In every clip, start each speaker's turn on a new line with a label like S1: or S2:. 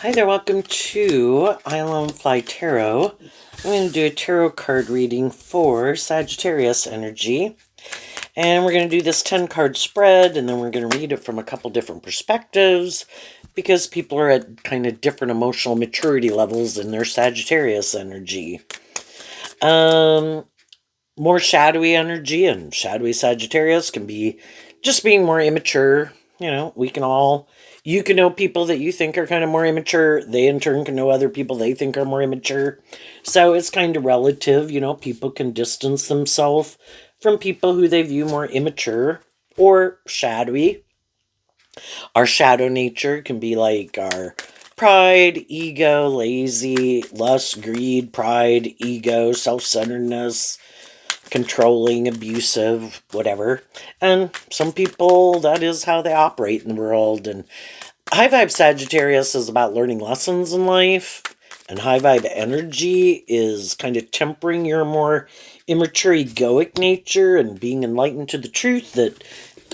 S1: Hi there, welcome to Island Fly Tarot. I'm going to do a tarot card reading for Sagittarius energy. And we're going to do this 10 card spread, and then we're going to read it from a couple different perspectives because people are at kind of different emotional maturity levels in their Sagittarius energy. More shadowy energy and shadowy Sagittarius can be just being more immature. You can know people that you think are kind of more immature. They in turn can know other people they think are more immature. So it's kind of relative. People can distance themselves from people who they view more immature or shadowy. Our shadow nature can be like our pride, ego, lazy, lust, greed, pride, ego, self-centeredness, controlling, abusive, whatever. And some people, that is how they operate in the world. And high vibe Sagittarius is about learning lessons in life. And high vibe energy is kind of tempering your more immature egoic nature and being enlightened to the truth that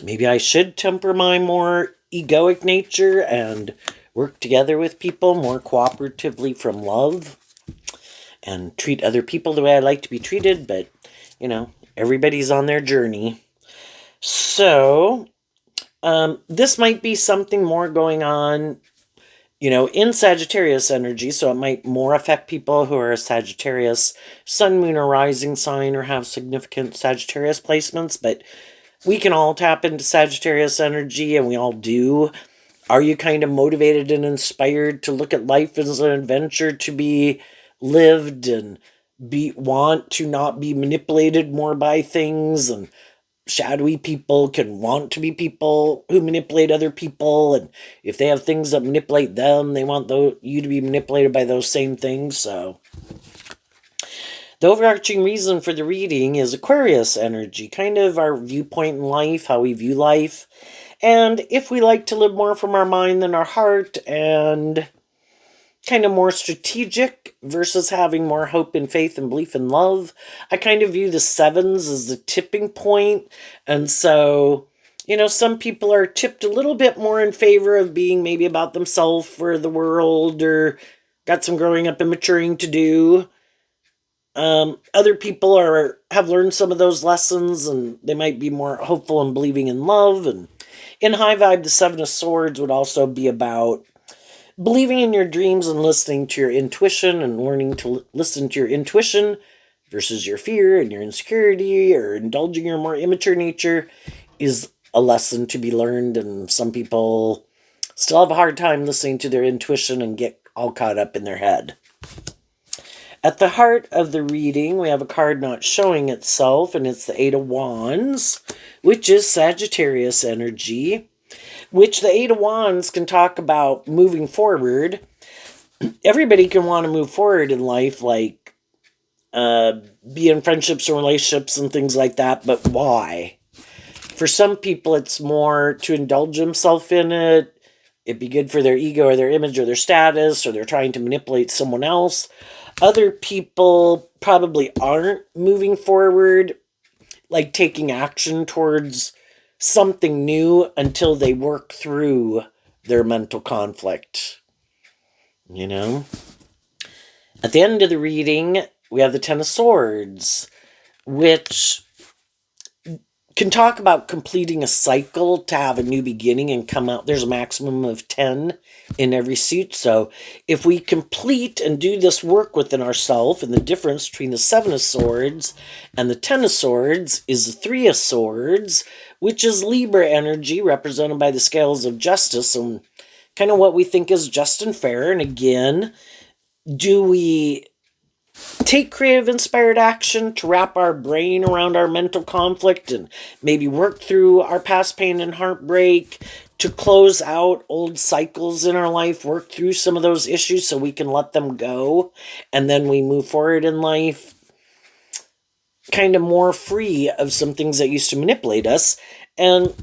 S1: maybe I should temper my more egoic nature and work together with people more cooperatively from love and treat other people the way I like to be treated. But everybody's on their journey. So, this might be something more going on, in Sagittarius energy. So it might more affect people who are a Sagittarius sun, moon, or rising sign or have significant Sagittarius placements. But we can all tap into Sagittarius energy, and we all do. Are you kind of motivated and inspired to look at life as an adventure to be lived and want to not be manipulated more by things? And shadowy people can want to be people who manipulate other people, and if they have things that manipulate them, they want you to be manipulated by those same things. So the overarching reason for the reading is Aquarius energy, kind of our viewpoint in life, how we view life, and if we like to live more from our mind than our heart, and kind of more strategic versus having more hope and faith and belief and love. I kind of view the sevens as the tipping point. And so, some people are tipped a little bit more in favor of being maybe about themselves or the world, or got some growing up and maturing to do. Other people have learned some of those lessons, and they might be more hopeful and believing in love. And in high vibe, the Seven of Swords would also be about believing in your dreams and listening to your intuition, and learning to listen to your intuition versus your fear and your insecurity, or indulging your more immature nature is a lesson to be learned. And some people still have a hard time listening to their intuition and get all caught up in their head. At the heart of the reading, we have a card not showing itself, and it's the Eight of Wands, which is Sagittarius energy, which the Eight of Wands can talk about moving forward. Everybody can want to move forward in life, like be in friendships or relationships and things like that, but why? For some people, it's more to indulge themselves in it. It'd be good for their ego or their image or their status, or they're trying to manipulate someone else. Other people probably aren't moving forward, like taking action towards something new until they work through their mental conflict. At the end of the reading, we have the Ten of Swords, which can talk about completing a cycle to have a new beginning and come out. There's a maximum of 10 in every suit. So if we complete and do this work within ourselves, and the difference between the Seven of Swords and the Ten of Swords is the Three of Swords, which is Libra energy represented by the scales of justice, and kind of what we think is just and fair. And again, do we take creative inspired action to wrap our brain around our mental conflict and maybe work through our past pain and heartbreak to close out old cycles in our life, work through some of those issues so we can let them go, and then we move forward in life kind of more free of some things that used to manipulate us? And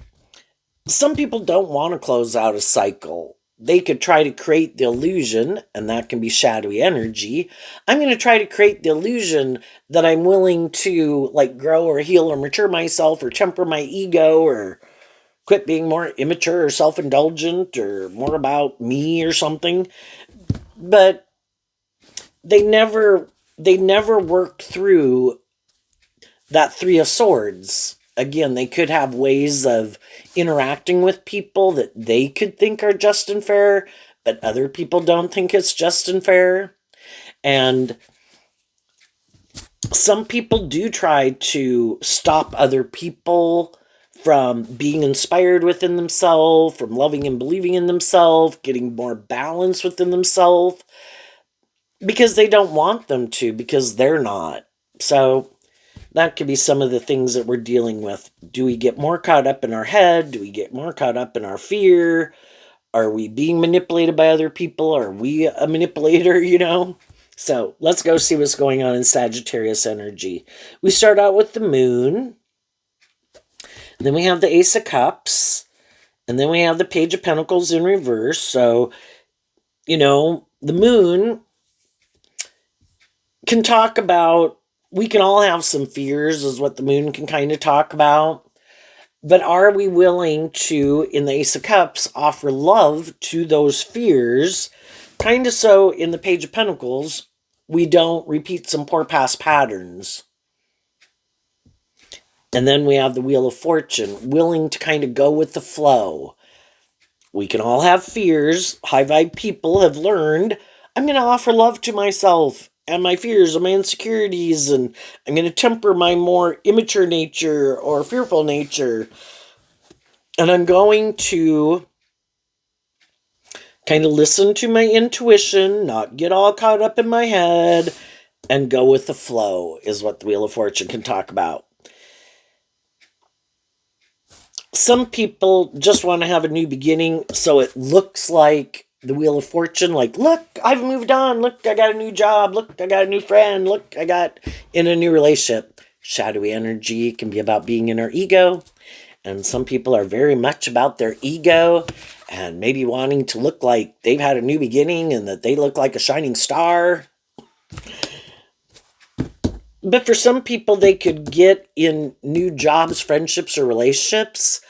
S1: some people don't want to close out a cycle. They could try to create the illusion, and that can be shadowy energy. I'm going to try to create the illusion that I'm willing to grow or heal or mature myself or temper my ego or quit being more immature or self-indulgent or more about me or something. but they never worked through that Three of Swords. Again, they could have ways of interacting with people that they could think are just and fair, but other people don't think it's just and fair. And some people do try to stop other people from being inspired within themselves, from loving and believing in themselves, getting more balance within themselves, because they don't want them to, because they're not. So that could be some of the things that we're dealing with. Do we get more caught up in our head? Do we get more caught up in our fear? Are we being manipulated by other people? Are we a manipulator, So let's go see what's going on in Sagittarius energy. We start out with the moon. Then we have the Ace of Cups. And then we have the Page of Pentacles in reverse. So, the moon can talk about, we can all have some fears, is what the moon can kind of talk about. But are we willing to, in the Ace of Cups, offer love to those fears? Kind of so in the Page of Pentacles, we don't repeat some poor past patterns. And then we have the Wheel of Fortune, willing to kind of go with the flow. We can all have fears. High vibe people have learned, I'm going to offer love to myself and my fears and my insecurities, and I'm going to temper my more immature nature or fearful nature. And I'm going to kind of listen to my intuition, not get all caught up in my head, and go with the flow, is what the Wheel of Fortune can talk about. Some people just want to have a new beginning, so it looks like the Wheel of Fortune, like, look, I've moved on, look, I got a new job, look, I got a new friend, look, I got in a new relationship. Shadowy energy can be about being in our ego, and some people are very much about their ego and maybe wanting to look like they've had a new beginning and that they look like a shining star. But for some people, they could get in new jobs, friendships, or relationships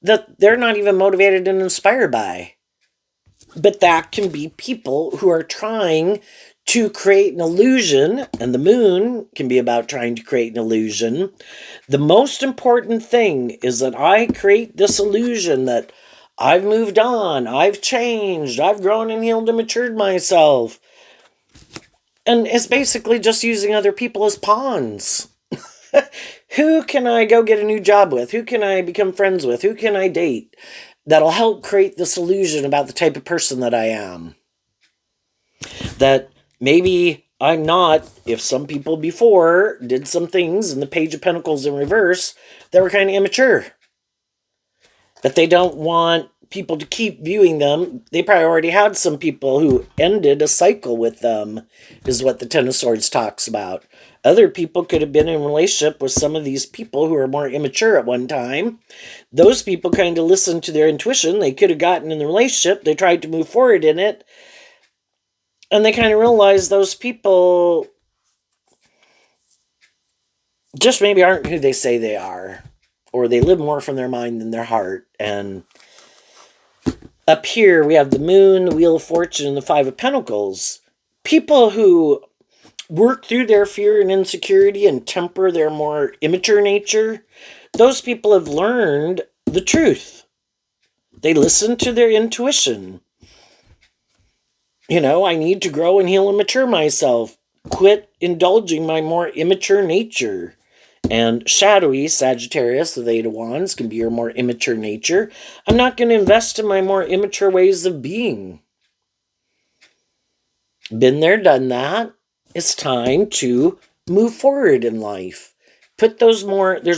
S1: that they're not even motivated and inspired by. But that can be people who are trying to create an illusion, and the moon can be about trying to create an illusion. The most important thing is that I create this illusion that I've moved on, I've changed, I've grown and healed and matured myself. And it's basically just using other people as pawns. Who can I go get a new job with? Who can I become friends with? Who can I date? That'll help create this illusion about the type of person that I am. That maybe I'm not, if some people before did some things in the Page of Pentacles in reverse that were kind of immature. But they don't want people to keep viewing them. They probably already had some people who ended a cycle with them, is what the Ten of Swords talks about. Other people could have been in a relationship with some of these people who are more immature at one time. Those people kind of listened to their intuition. They could have gotten in the relationship. They tried to move forward in it. And they kind of realized those people just maybe aren't who they say they are. Or they live more from their mind than their heart. And up here, we have the moon, the Wheel of Fortune, and the Five of Pentacles. People who work through their fear and insecurity and temper their more immature nature, those people have learned the truth. They listen to their intuition. I need to grow and heal and mature myself. Quit indulging my more immature nature. And shadowy Sagittarius, the Eight of Wands, can be your more immature nature. I'm not going to invest in my more immature ways of being. Been there, done that. It's time to move forward in life. There's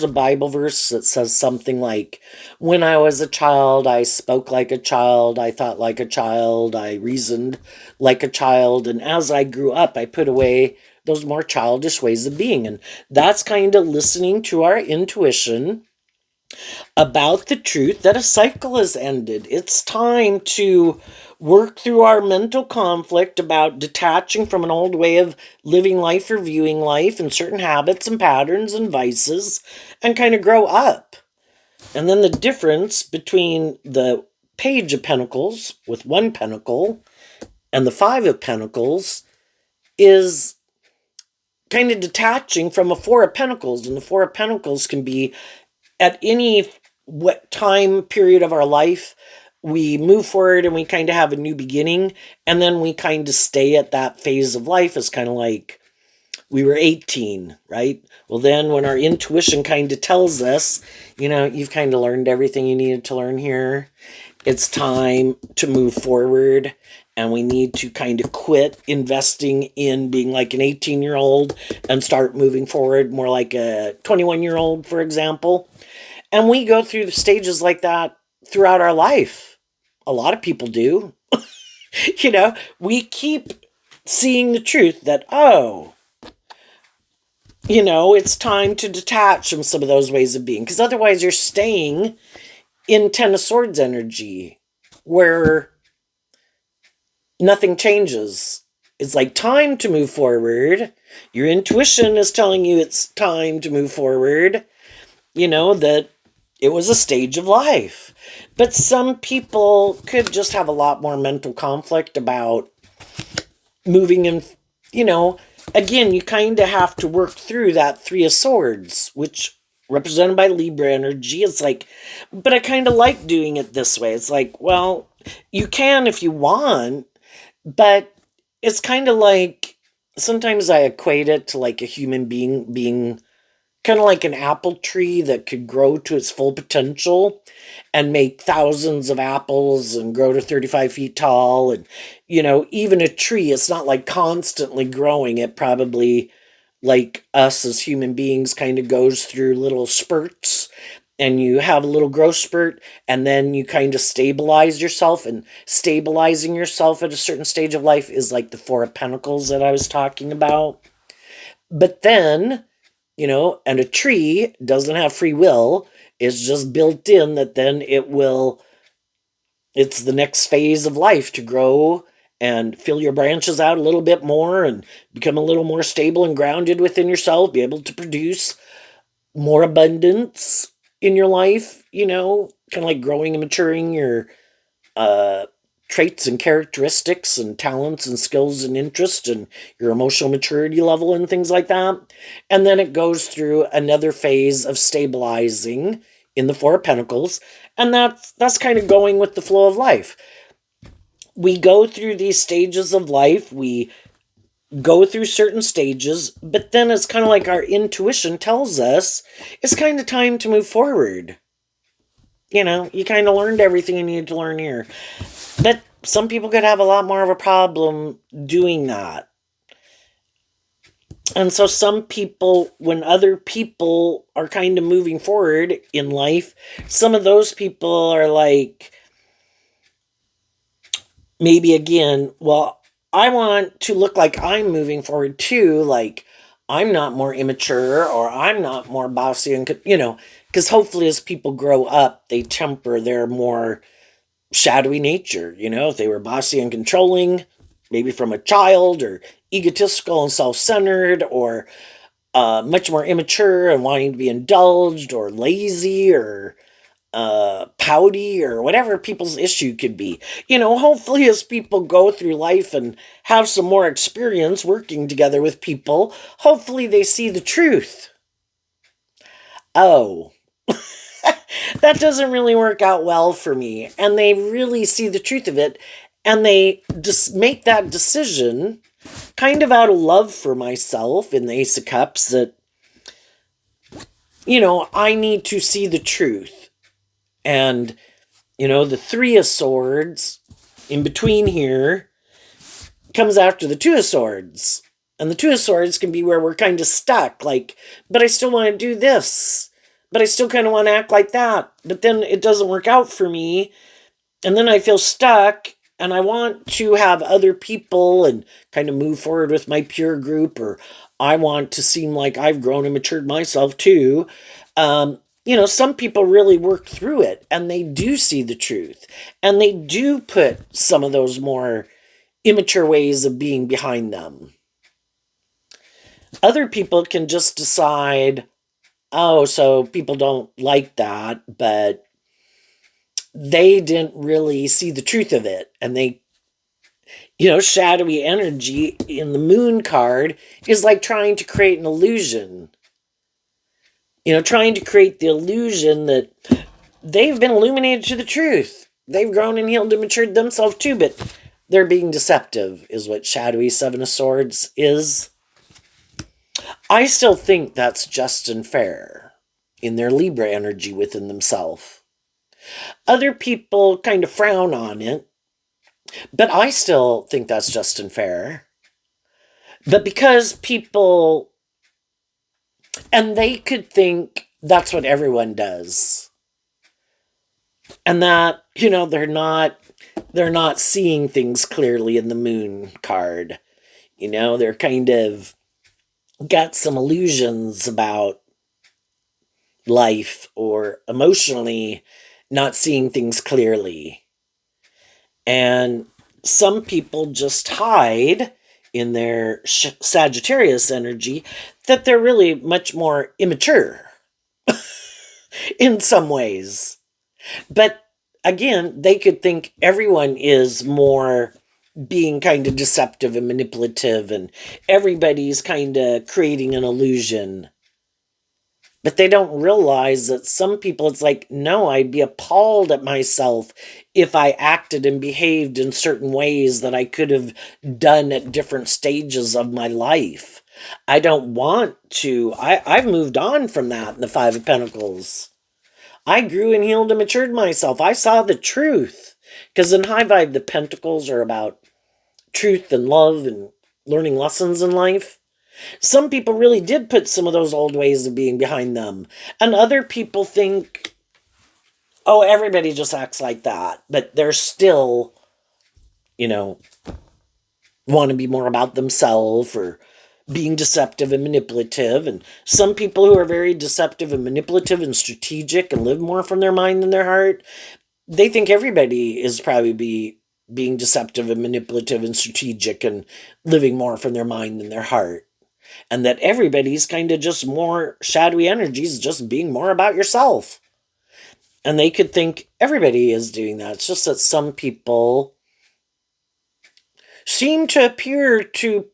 S1: a Bible verse that says something like, when I was a child, I spoke like a child, I thought like a child, I reasoned like a child, and as I grew up, I put away those more childish ways of being. And that's kind of listening to our intuition about the truth that a cycle has ended. It's time to work through our mental conflict about detaching from an old way of living life or viewing life and certain habits and patterns and vices, and kind of grow up. And then the difference between the Page of Pentacles with one pentacle And the Five of Pentacles is kind of detaching from a Four of Pentacles. And the Four of Pentacles can be at any what time period of our life we move forward and we kind of have a new beginning, and then we kind of stay at that phase of life. Is kind of like we were 18, right? Well, then when our intuition kind of tells us, you've kind of learned everything you needed to learn here, it's time to move forward, and we need to kind of quit investing in being like an 18-year-old and start moving forward more like a 21-year-old, for example. And we go through the stages like that throughout our life. A lot of people do. We keep seeing the truth that, it's time to detach from some of those ways of being. Because otherwise you're staying in Ten of Swords energy where nothing changes. It's like time to move forward. Your intuition is telling you it's time to move forward. That it was a stage of life. But some people could just have a lot more mental conflict about moving in, again, you kind of have to work through that Three of Swords, which represented by Libra energy. It's like, but I kind of like doing it this way. It's like, well, you can if you want, but it's kind of like, sometimes I equate it to like a human being being kind of like an apple tree that could grow to its full potential and make thousands of apples and grow to 35 feet tall. And, even a tree, it's not like constantly growing. It probably, like us as human beings, kind of goes through little spurts. And you have a little growth spurt, and then you kind of stabilize yourself. And stabilizing yourself at a certain stage of life is like the Four of Pentacles that I was talking about. But then, and a tree doesn't have free will. It's just built in that then it's the next phase of life to grow and fill your branches out a little bit more and become a little more stable and grounded within yourself, be able to produce more abundance in your life, kind of like growing and maturing your uh, traits and characteristics and talents and skills and interests and your emotional maturity level and things like that. And then it goes through another phase of stabilizing in the Four of Pentacles. And that's kind of going with the flow of life. We go through these stages of life. We go through certain stages, but then it's kind of like our intuition tells us it's kind of time to move forward. You kind of learned everything you needed to learn here. But some people could have a lot more of a problem doing that. And so some people, when other people are kind of moving forward in life, some of those people are like, maybe again, well, I want to look like I'm moving forward too. Like, I'm not more immature or I'm not more bossy and, because hopefully as people grow up, they temper their more shadowy nature. If they were bossy and controlling, maybe from a child, or egotistical and self-centered, or much more immature and wanting to be indulged, or lazy, or pouty, or whatever people's issue could be. Hopefully as people go through life and have some more experience working together with people, hopefully they see the truth. Oh, that doesn't really work out well for me. And they really see the truth of it. And they just make that decision kind of out of love for myself in the Ace of Cups that, I need to see the truth. And, the Three of Swords in between here comes after the Two of Swords. And the Two of Swords can be where we're kind of stuck. Like, but I still want to do this. But I still kind of want to act like that. But then it doesn't work out for me. And then I feel stuck. And I want to have other people and kind of move forward with my peer group. Or I want to seem like I've grown and matured myself too. Some people really work through it. And they do see the truth. And they do put some of those more immature ways of being behind them. Other people can just decide, oh, so people don't like that, but they didn't really see the truth of it. And they Shadowy energy in the moon card is like trying to create an illusion. Trying to create the illusion that they've been illuminated to the truth. They've grown and healed and matured themselves too, but they're being deceptive, is what Shadowy Seven of Swords is. I still think that's just and fair in their Libra energy within themselves. Other people kind of frown on it, but I still think that's just and fair. But because people, and they could think that's what everyone does. And that, they're not seeing things clearly in the moon card. They're kind of got some illusions about life or emotionally not seeing things clearly. And some people just hide in their Sagittarius energy that they're really much more immature in some ways. But again, they could think everyone is more being kind of deceptive and manipulative, and everybody's kind of creating an illusion. But they don't realize that some people, it's like, no, I'd be appalled at myself if I acted and behaved in certain ways that I could have done at different stages of my life. I don't want to. I've moved on from that in the Five of Pentacles. I grew and healed and matured myself. I saw the truth. Because in High Vibe, the Pentacles are about truth and love and learning lessons in life. Some people really did put some of those old ways of being behind them. And other people think, oh, everybody just acts like that. But they're still, want to be more about themselves or being deceptive and manipulative. And some people who are very deceptive and manipulative and strategic and live more from their mind than their heart, they think everybody is probably being deceptive and manipulative and strategic and living more from their mind than their heart. And that everybody's kind of just more shadowy energies, just being more about yourself. And they could think everybody is doing that. It's just that some people seem to appear to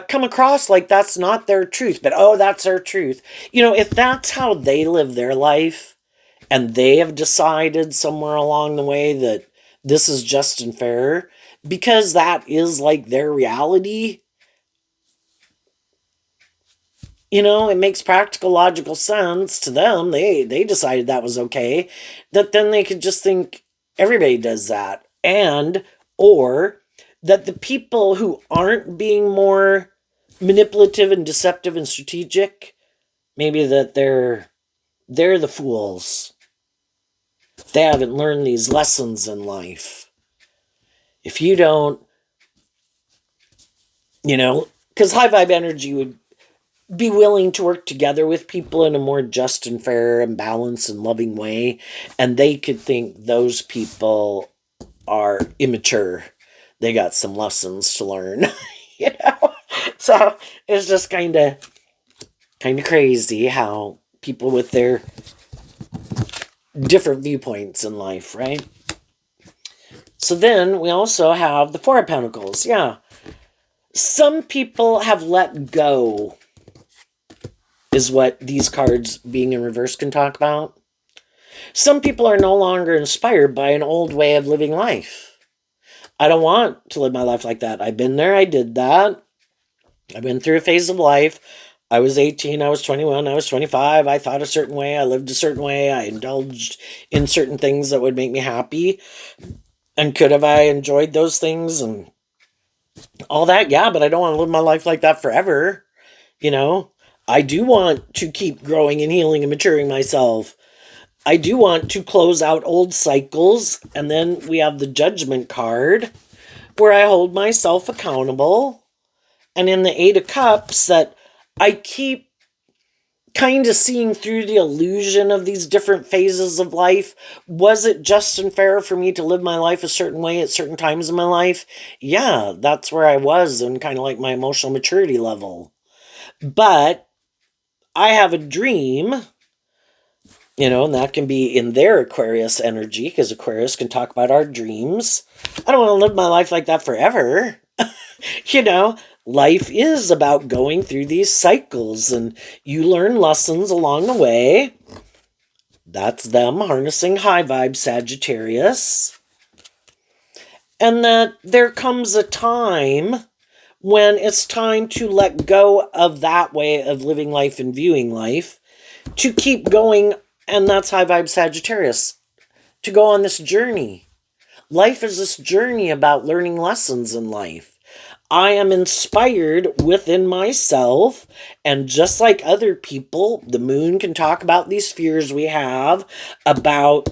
S1: come across like that's not their truth. But, oh, that's their truth. If that's how they live their life, and they have decided somewhere along the way that this is just and fair, because that is like their reality, it makes practical, logical sense to them. They decided that was okay. That then they could just think everybody does that. Or that the people who aren't being more manipulative and deceptive and strategic, maybe that they're the fools. They haven't learned these lessons in life. If you don't, because high vibe energy would be willing to work together with people in a more just and fair and balanced and loving way. And they could think those people are immature. They got some lessons to learn, So it's just kind of crazy how people with their different viewpoints in life, right? So then we also have the Four of Pentacles. Yeah. Some people have let go, is what these cards being in reverse can talk about. Some people are no longer inspired by an old way of living life. I don't want to live my life like that. I've been there. I did that. I've been through a phase of life. I was 18, I was 21, I was 25. I thought a certain way. I lived a certain way. I indulged in certain things that would make me happy. And could have I enjoyed those things and all that? Yeah, but I don't want to live my life like that forever. I do want to keep growing and healing and maturing myself. I do want to close out old cycles. And then we have the Judgment card, where I hold myself accountable. And in the Eight of Cups, that I keep kind of seeing through the illusion of these different phases of life. Was it just and fair for me to live my life a certain way at certain times in my life? Yeah, that's where I was, and kind of like my emotional maturity level. But I have a dream And that can be in their Aquarius energy, because Aquarius can talk about our dreams. I don't want to live my life like that forever. you know, Life is about going through these cycles, and you learn lessons along the way. That's them harnessing high vibe Sagittarius. And that there comes a time when it's time to let go of that way of living life and viewing life, to keep going, and that's high vibe Sagittarius, to go on this journey. Life is this journey about learning lessons in life. I am inspired within myself, and just like other people, the moon can talk about these fears we have about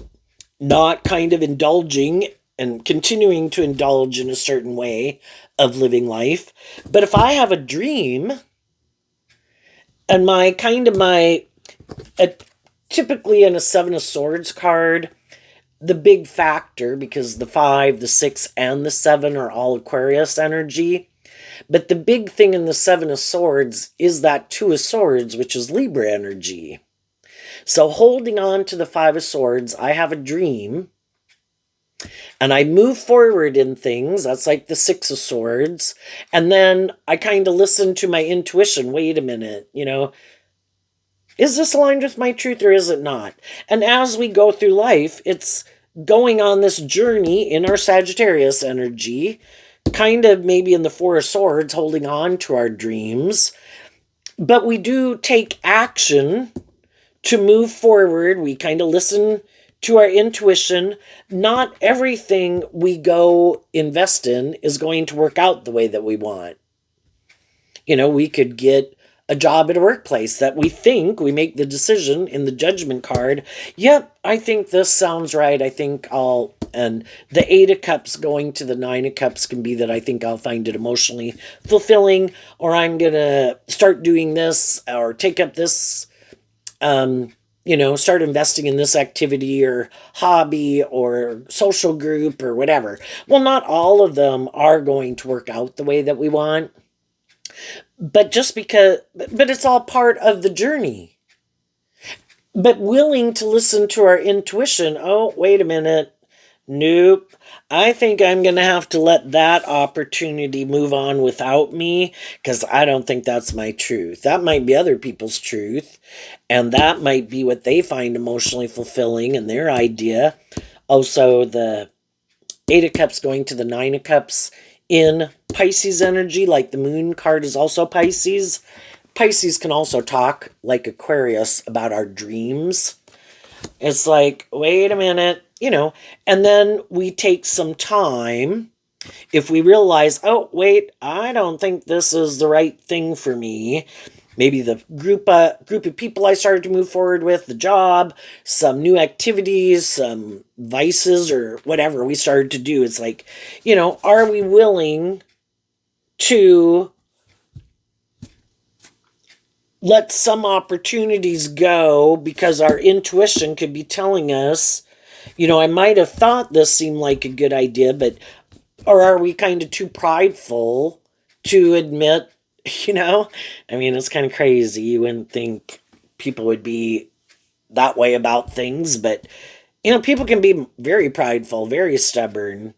S1: not kind of indulging and continuing to indulge in a certain way of living life. But if I have a dream, and typically in a Seven of Swords card, the big factor, because the 5, the 6, and the 7 are all Aquarius energy, but the big thing in the Seven of Swords is that 2 of Swords, which is Libra energy. So holding on to the 5 of Swords, I have a dream, and I move forward in things. That's like the 6 of Swords. And then I kind of listen to my intuition. Wait a minute, is this aligned with my truth or is it not? And as we go through life, it's going on this journey in our Sagittarius energy, kind of maybe in the 4 of Swords, holding on to our dreams. But we do take action to move forward. We kind of listen to our intuition. Not everything we go invest in is going to work out the way that we want. We could get a job at a workplace that we make the decision in the judgment card. Yep, I think this sounds right. I think and the 8 of Cups going to the 9 of Cups can be that I think I'll find it emotionally fulfilling, or I'm going to start doing this or take up this, start investing in this activity or hobby or social group or whatever. Well, not all of them are going to work out the way that we want. But it's all part of the journey. But willing to listen to our intuition. Oh, wait a minute. Nope. I think I'm going to have to let that opportunity move on without me, because I don't think that's my truth. That might be other people's truth, and that might be what they find emotionally fulfilling in their idea. Also, the 8 of Cups going to the 9 of Cups in Pisces energy, like the moon card is also Pisces. Pisces can also talk, like Aquarius, about our dreams. It's like, wait a minute, and then we take some time. If we realize, oh, wait, I don't think this is the right thing for me. Maybe the group of people I started to move forward with, the job, some new activities, some vices, or whatever we started to do. It's like, are we willing to let some opportunities go because our intuition could be telling us, I might have thought this seemed like a good idea, or are we kind of too prideful to admit, it's kind of crazy. You wouldn't think people would be that way about things, but, people can be very prideful, very stubborn.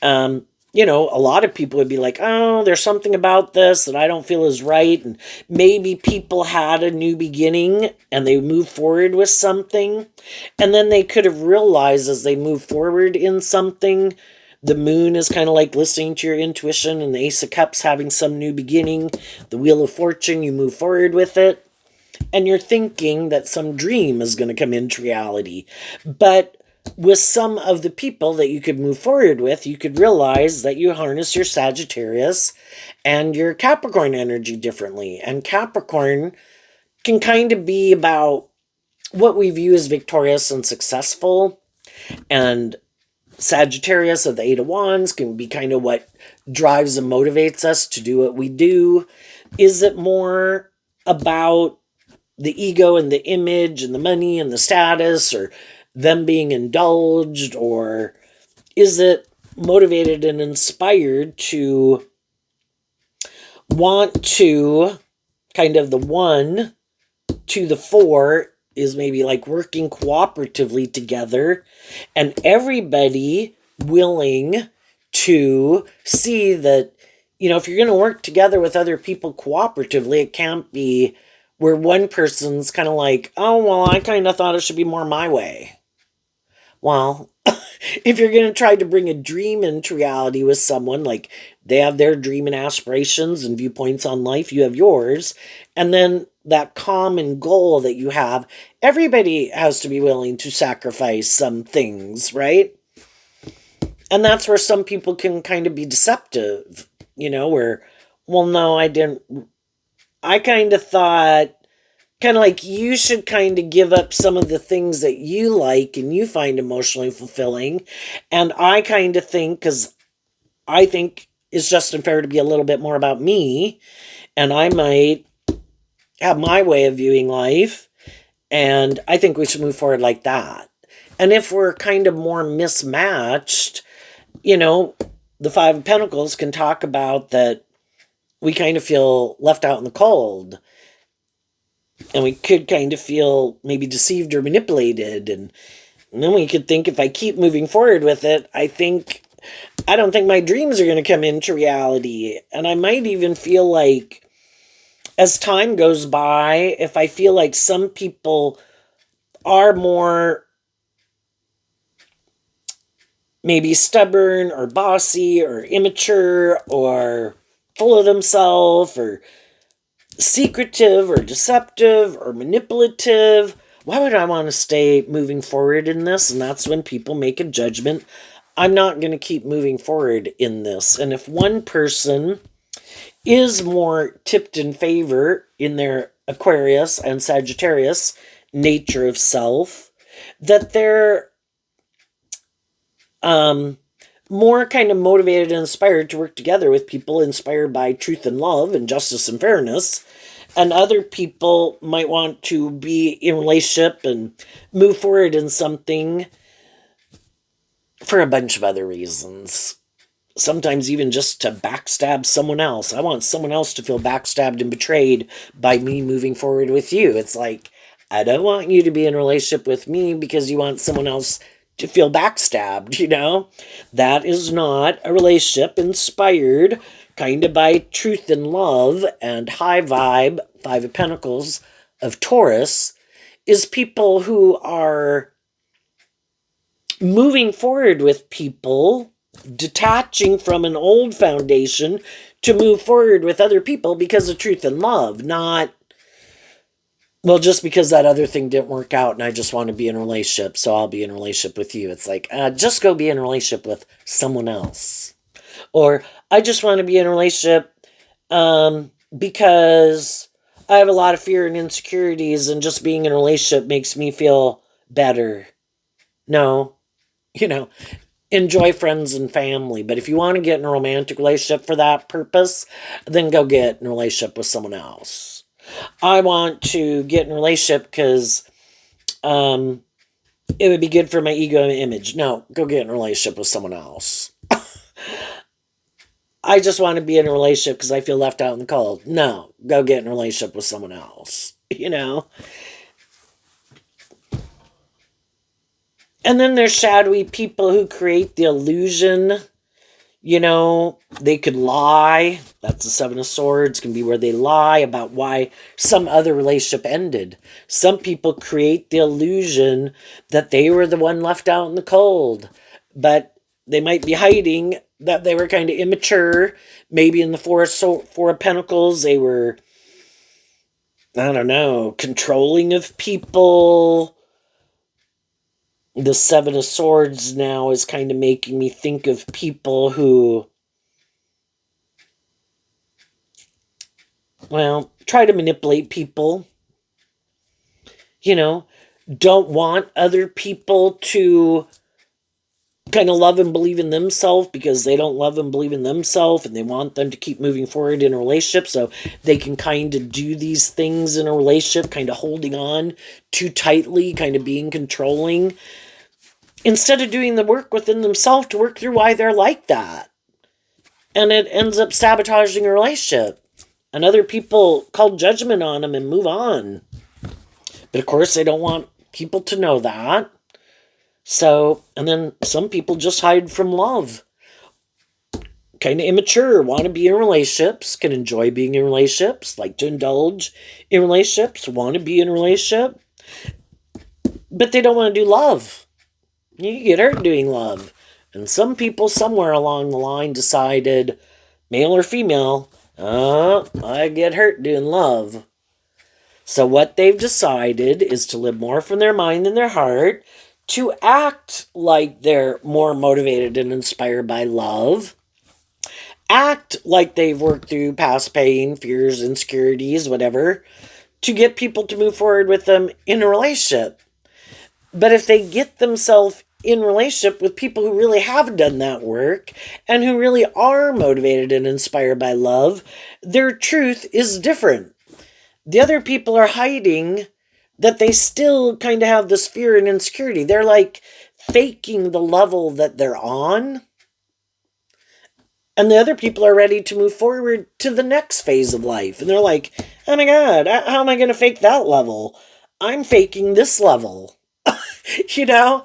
S1: A lot of people would be like, oh, there's something about this that I don't feel is right. And maybe people had a new beginning and they moved forward with something. And then they could have realized as they move forward in something, the moon is kind of like listening to your intuition, and the Ace of Cups having some new beginning. The Wheel of Fortune, you move forward with it, and you're thinking that some dream is going to come into reality. But with some of the people that you could move forward with, you could realize that you harness your Sagittarius and your Capricorn energy differently. And Capricorn can kind of be about what we view as victorious and successful. And Sagittarius of the 8 of Wands can be kind of what drives and motivates us to do what we do. Is it more about the ego and the image and the money and the status, or them being indulged, or is it motivated and inspired to want to kind of the 1 to the 4 is maybe like working cooperatively together and everybody willing to see that, if you're going to work together with other people cooperatively, it can't be where one person's kind of like, oh, well, I kind of thought it should be more my way. Well, if you're going to try to bring a dream into reality with someone, like they have their dream and aspirations and viewpoints on life, you have yours, and then that common goal that you have, everybody has to be willing to sacrifice some things, right? And that's where some people can kind of be deceptive, where, well, no, I didn't. I kind of thought, kind of like you should kind of give up some of the things that you like and you find emotionally fulfilling. And I kind of think, because I think it's just unfair to be a little bit more about me, and I might have my way of viewing life, and I think we should move forward like that. And if we're kind of more mismatched, the Five of Pentacles can talk about that we kind of feel left out in the cold. And we could kind of feel maybe deceived or manipulated. And then we could think, if I keep moving forward with it, I don't think my dreams are going to come into reality. And I might even feel like, as time goes by, if I feel like some people are more maybe stubborn or bossy or immature or full of themselves or secretive or deceptive or manipulative, why would I want to stay moving forward in this? And that's when people make a judgment. I'm not going to keep moving forward in this. And if one person is more tipped in favor in their Aquarius and Sagittarius nature of self, that they're more kind of motivated and inspired to work together with people inspired by truth and love and justice and fairness. And other people might want to be in a relationship and move forward in something for a bunch of other reasons. Sometimes even just to backstab someone else. I want someone else to feel backstabbed and betrayed by me moving forward with you. It's like, I don't want you to be in a relationship with me because you want someone else to feel backstabbed. That is not a relationship inspired kind of by truth and love and high vibe. Five of Pentacles of Taurus is people who are moving forward with people, detaching from an old foundation to move forward with other people because of truth and love, not, well, just because that other thing didn't work out and I just want to be in a relationship, so I'll be in a relationship with you. It's like, just go be in a relationship with someone else. Or I just want to be in a relationship because I have a lot of fear and insecurities and just being in a relationship makes me feel better. No, enjoy friends and family. But if you want to get in a romantic relationship for that purpose, then go get in a relationship with someone else. I want to get in a relationship because it would be good for my ego and image. No, go get in a relationship with someone else. I just want to be in a relationship because I feel left out in the cold. No, go get in a relationship with someone else. And then there's shadowy people who create the illusion. They could lie. That's the Seven of Swords, can be where they lie about why some other relationship ended. Some people create the illusion that they were the one left out in the cold. But they might be hiding that they were kind of immature. Maybe in the Four of Pentacles, they were, I don't know, controlling of people. The Seven of Swords now is kind of making me think of people who, well, try to manipulate people. Don't want other people to kind of love and believe in themselves because they don't love and believe in themselves, and they want them to keep moving forward in a relationship so they can kind of do these things in a relationship, kind of holding on too tightly, kind of being controlling, instead of doing the work within themselves to work through why they're like that. And it ends up sabotaging a relationship. And other people call judgment on them and move on But of course, they don't want people to know that. So, and then some people just hide from love. Kind of immature, want to be in relationships, can enjoy being in relationships, like to indulge in relationships, want to be in a relationship, but they don't want to do love. You get hurt doing love. And some people somewhere along the line decided, male or female, oh, I get hurt doing love. So what they've decided is to live more from their mind than their heart, to act like they're more motivated and inspired by love, act like they've worked through past pain, fears, insecurities, whatever, to get people to move forward with them in a relationship. But if they get themselves in relationship with people who really have done that work and who really are motivated and inspired by love, their truth is different. The other people are hiding that they still kind of have this fear and insecurity. They're like faking the level that they're on. And the other people are ready to move forward to the next phase of life. And they're like, oh my God, how am I going to fake that level? I'm faking this level. You know,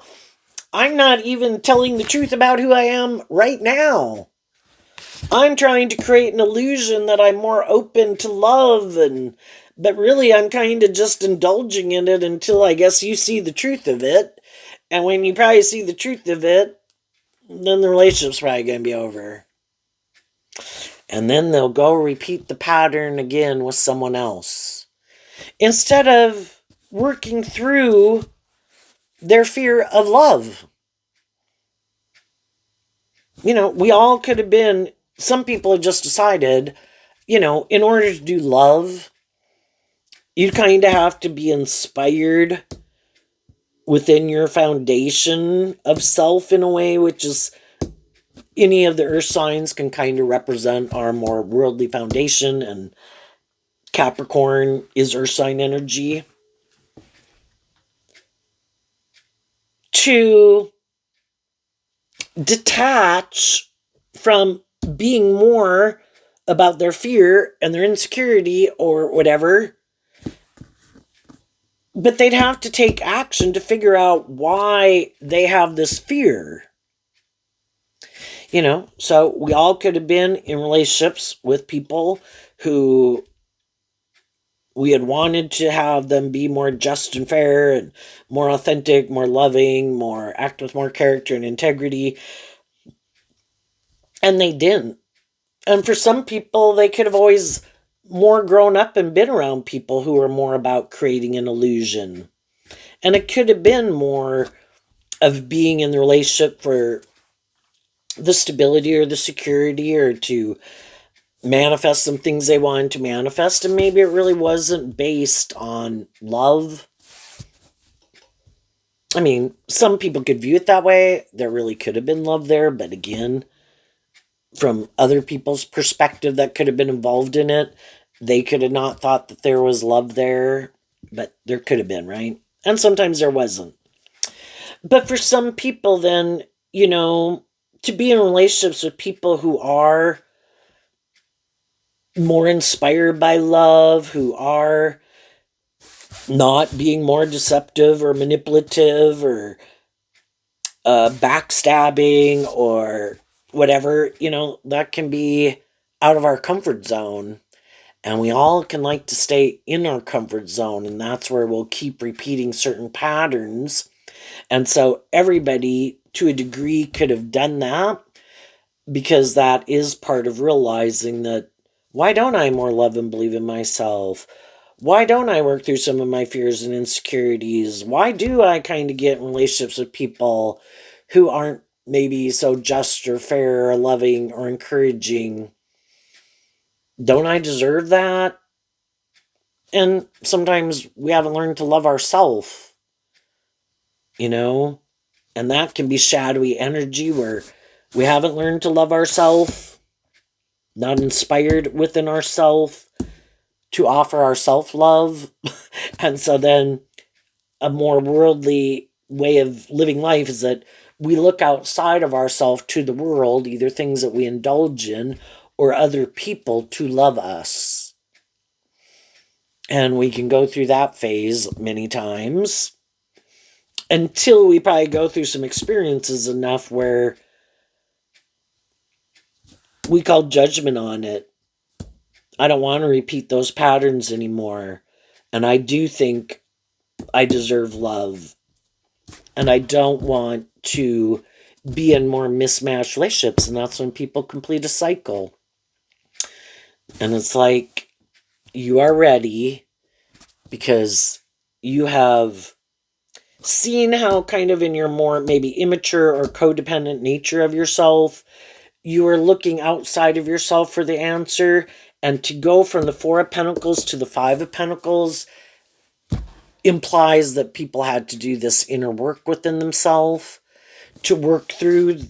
S1: I'm not even telling the truth about who I am right now. I'm trying to create an illusion that I'm more open to love, but really I'm kind of just indulging in it until I guess you see the truth of it. And when you probably see the truth of it, then the relationship's probably going to be over. And then they'll go repeat the pattern again with someone else. Instead of working through their fear of love. You know, we all could have been, some people have just decided, you know, in order to do love, you kind of have to be inspired within your foundation of self in a way, which is any of the earth signs can kind of represent our more worldly foundation, and Capricorn is earth sign energy. To detach from being more about their fear and their insecurity or whatever, but they'd have to take action to figure out why they have this fear. You know, so we all could have been in relationships with people who we had wanted to have them be more just and fair and more authentic, more loving, more act with more character and integrity. And they didn't. And for some people, they could have always more grown up and been around people who were more about creating an illusion. And it could have been more of being in the relationship for the stability or the security or to manifest some things they wanted to manifest. And maybe it really wasn't based on love. I mean, some people could view it that way. There really could have been love there. But again, from other people's perspective that could have been involved in it, they could have not thought that there was love there, but there could have been, right? And sometimes there wasn't. But for some people, then, you know, to be in relationships with people who are more inspired by love, who are not being more deceptive or manipulative or backstabbing or whatever, you know, that can be out of our comfort zone. And we all can like to stay in our comfort zone, and that's where we'll keep repeating certain patterns. And so everybody, to a degree, could have done that, because that is part of realizing that, why don't I more love and believe in myself? Why don't I work through some of my fears and insecurities? Why do I kind of get in relationships with people who aren't maybe so just or fair or loving or encouraging? Don't I deserve that? And sometimes we haven't learned to love ourselves, you know? And that can be shadowy energy where we haven't learned to love ourselves, not inspired within ourselves to offer our self-love. And so then a more worldly way of living life is that we look outside of ourselves to the world, either things that we indulge in or other people, to love us. And we can go through that phase many times until we probably go through some experiences enough where we call judgment on it. I don't want to repeat those patterns anymore. And I do think I deserve love. And I don't want to be in more mismatched relationships. And that's when people complete a cycle. And it's like, you are ready because you have seen how kind of in your more maybe immature or codependent nature of yourself, you are looking outside of yourself for the answer. And to go from the Four of Pentacles to the Five of Pentacles implies that people had to do this inner work within themselves to work through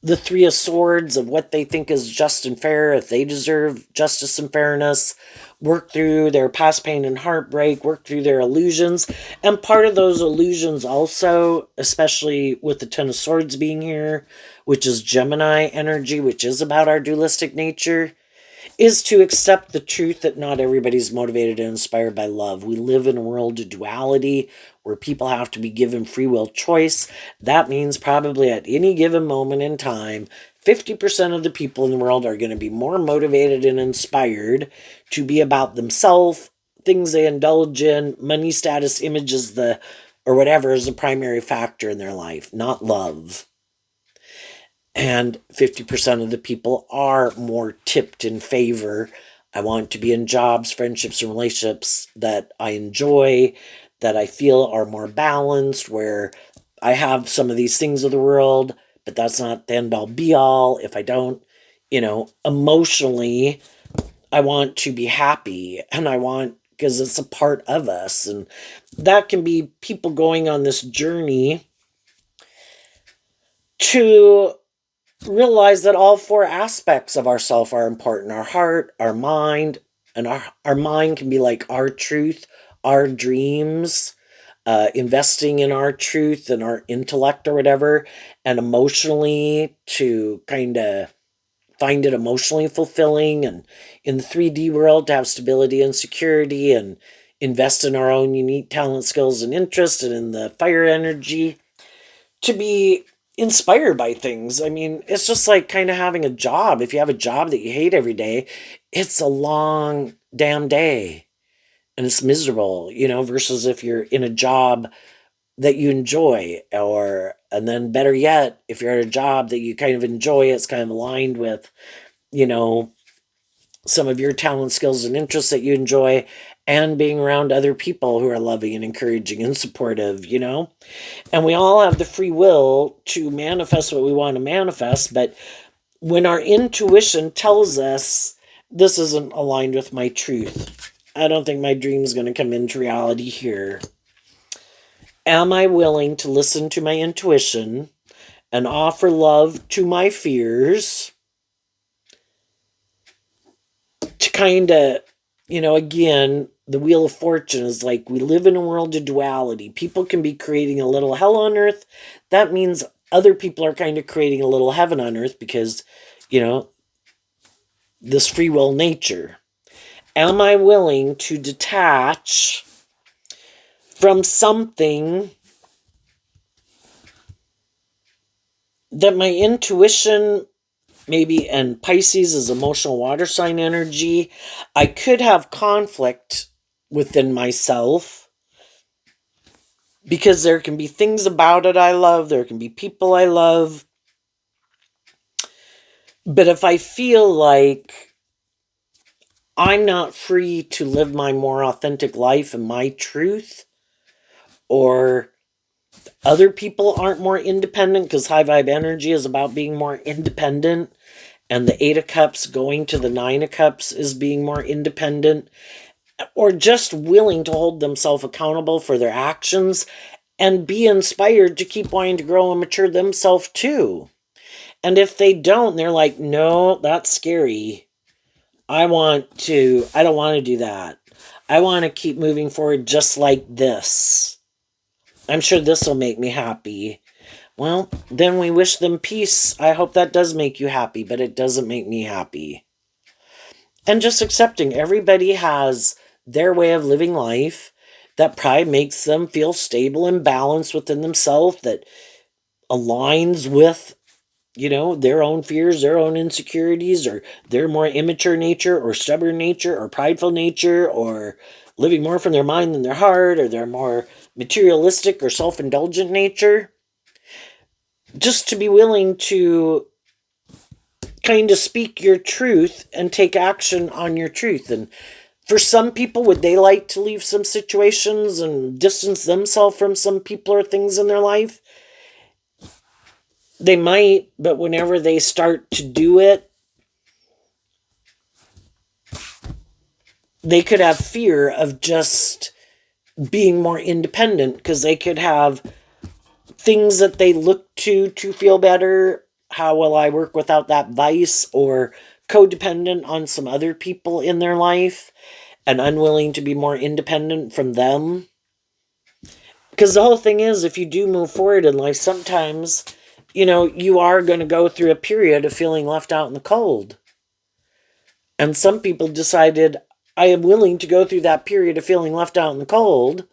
S1: the Three of Swords of what they think is just and fair, if they deserve justice and fairness, work through their past pain and heartbreak, work through their illusions. And part of those illusions also, especially with the Ten of Swords being here, which is Gemini energy, which is about our dualistic nature, is to accept the truth that not everybody's motivated and inspired by love. We live in a world of duality where people have to be given free will choice. That means probably at any given moment in time, 50% of the people in the world are going to be more motivated and inspired to be about themselves, things they indulge in, money, status, images, or whatever is the primary factor in their life, not love. And 50% of the people are more tipped in favor. I want to be in jobs, friendships, and relationships that I enjoy, that I feel are more balanced, where I have some of these things of the world, but that's not the end all be all. If I don't, emotionally, I want to be happy, and I want, because it's a part of us. And that can be people going on this journey to realize that all four aspects of ourself are important: our heart, our mind, and our mind can be like our truth, our dreams, investing in our truth and our intellect or whatever, and emotionally to kind of find it emotionally fulfilling, and in the 3D world to have stability and security and invest in our own unique talent, skills, and interests, and in the fire energy to be inspired by things. I mean, it's just like kind of having a job. If you have a job that you hate every day, it's a long damn day and it's miserable, versus if you're in a job that you enjoy, and then better yet, if you're at a job that you kind of enjoy, it's kind of aligned with, you know, some of your talent, skills, and interests that you enjoy, and being around other people who are loving and encouraging and supportive, And we all have the free will to manifest what we want to manifest, but when our intuition tells us this isn't aligned with my truth, I don't think my dream is going to come into reality here. Am I willing to listen to my intuition and offer love to my fears to kind of, again, the Wheel of Fortune is like we live in a world of duality. People can be creating a little hell on earth. That means other people are kind of creating a little heaven on earth because, this free will nature. Am I willing to detach from something that my intuition, maybe, and Pisces is emotional water sign energy, I could have conflict within myself because there can be things about it I love, there can be people I love, but if I feel like I'm not free to live my more authentic life and my truth, or other people aren't more independent, because high vibe energy is about being more independent, and the Eight of Cups going to the Nine of Cups is being more independent, or just willing to hold themselves accountable for their actions and be inspired to keep wanting to grow and mature themselves too. And if they don't, they're like, no, that's scary. I don't want to do that. I want to keep moving forward just like this. I'm sure this will make me happy. Well, then we wish them peace. I hope that does make you happy, but it doesn't make me happy. And just accepting everybody has their way of living life that probably makes them feel stable and balanced within themselves, that aligns with, their own fears, their own insecurities, or their more immature nature, or stubborn nature, or prideful nature, or living more from their mind than their heart, or their more materialistic or self indulgent nature. Just to be willing to kind of speak your truth and take action on your truth. And for some people, would they like to leave some situations and distance themselves from some people or things in their life? They might, but whenever they start to do it, they could have fear of just being more independent, because they could have things that they look to feel better. How will I work without that vice? Or codependent on some other people in their life and unwilling to be more independent from them. Because the whole thing is, if you do move forward in life, sometimes, you are going to go through a period of feeling left out in the cold. And some people decided, I am willing to go through that period of feeling left out in the cold,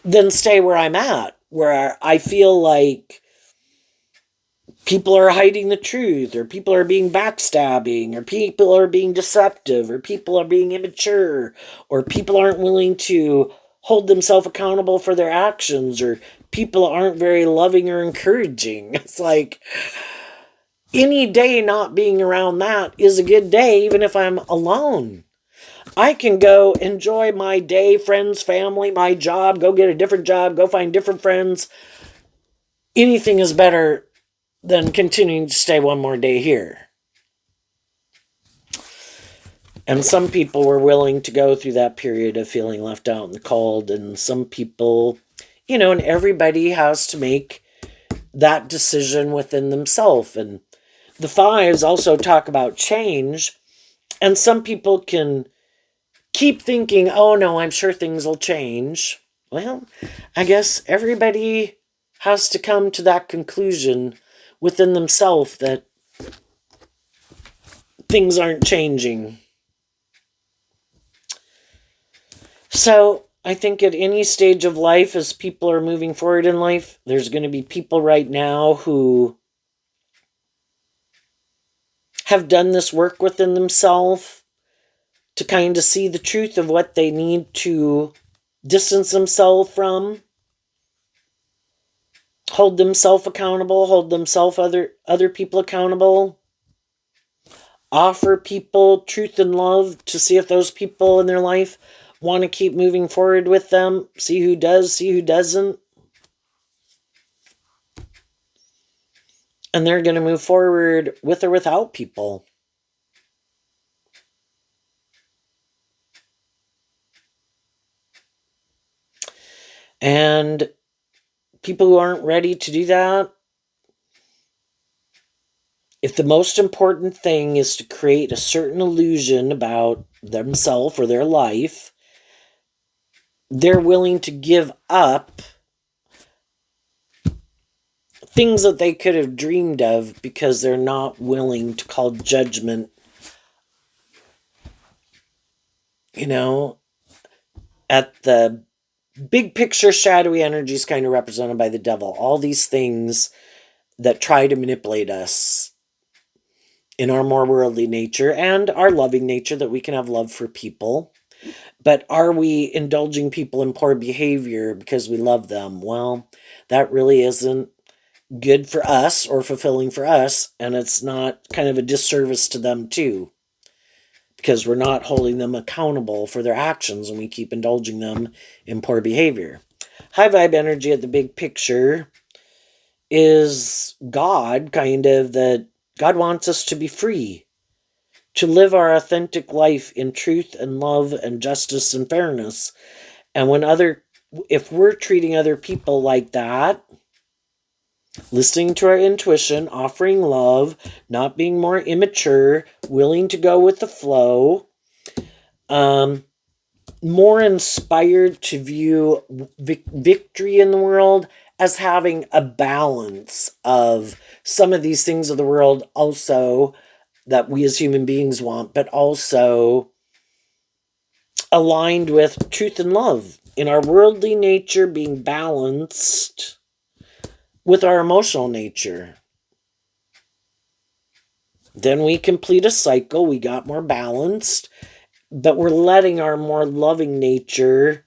S1: then stay where I'm at, where I feel like people are hiding the truth, or people are being backstabbing, or people are being deceptive, or people are being immature, or people aren't willing to hold themselves accountable for their actions, or people aren't very loving or encouraging. It's like, any day not being around that is a good day, even if I'm alone. I can go enjoy my day, friends, family, my job, go get a different job, go find different friends. Anything is better than continuing to stay one more day here. And some people were willing to go through that period of feeling left out in the cold. And some people, and everybody has to make that decision within themselves. And the fives also talk about change. And some people can keep thinking, oh no, I'm sure things will change. Well, I guess everybody has to come to that conclusion within themselves that things aren't changing. So I think at any stage of life, as people are moving forward in life, there's going to be people right now who have done this work within themselves to kind of see the truth of what they need to distance themselves from, hold themselves accountable, hold themselves other people accountable, offer people truth and love to see if those people in their life want to keep moving forward with them, see who does, see who doesn't. And they're going to move forward with or without people. And people who aren't ready to do that, if the most important thing is to create a certain illusion about themselves or their life, they're willing to give up things that they could have dreamed of because they're not willing to call judgment, at the big picture. Shadowy energy is kind of represented by the devil. All these things that try to manipulate us in our more worldly nature and our loving nature, that we can have love for people. But are we indulging people in poor behavior because we love them? Well, that really isn't good for us or fulfilling for us, and it's not kind of a disservice to them too, because we're not holding them accountable for their actions and we keep indulging them in poor behavior. High vibe energy at the big picture is God, kind of, that God wants us to be free, to live our authentic life in truth and love and justice and fairness. And if we're treating other people like that, listening to our intuition, offering love, not being more immature, willing to go with the flow, more inspired to view victory in the world as having a balance of some of these things of the world also that we as human beings want, but also aligned with truth and love, in our worldly nature being balanced with our emotional nature. Then we complete a cycle, we got more balanced, but we're letting our more loving nature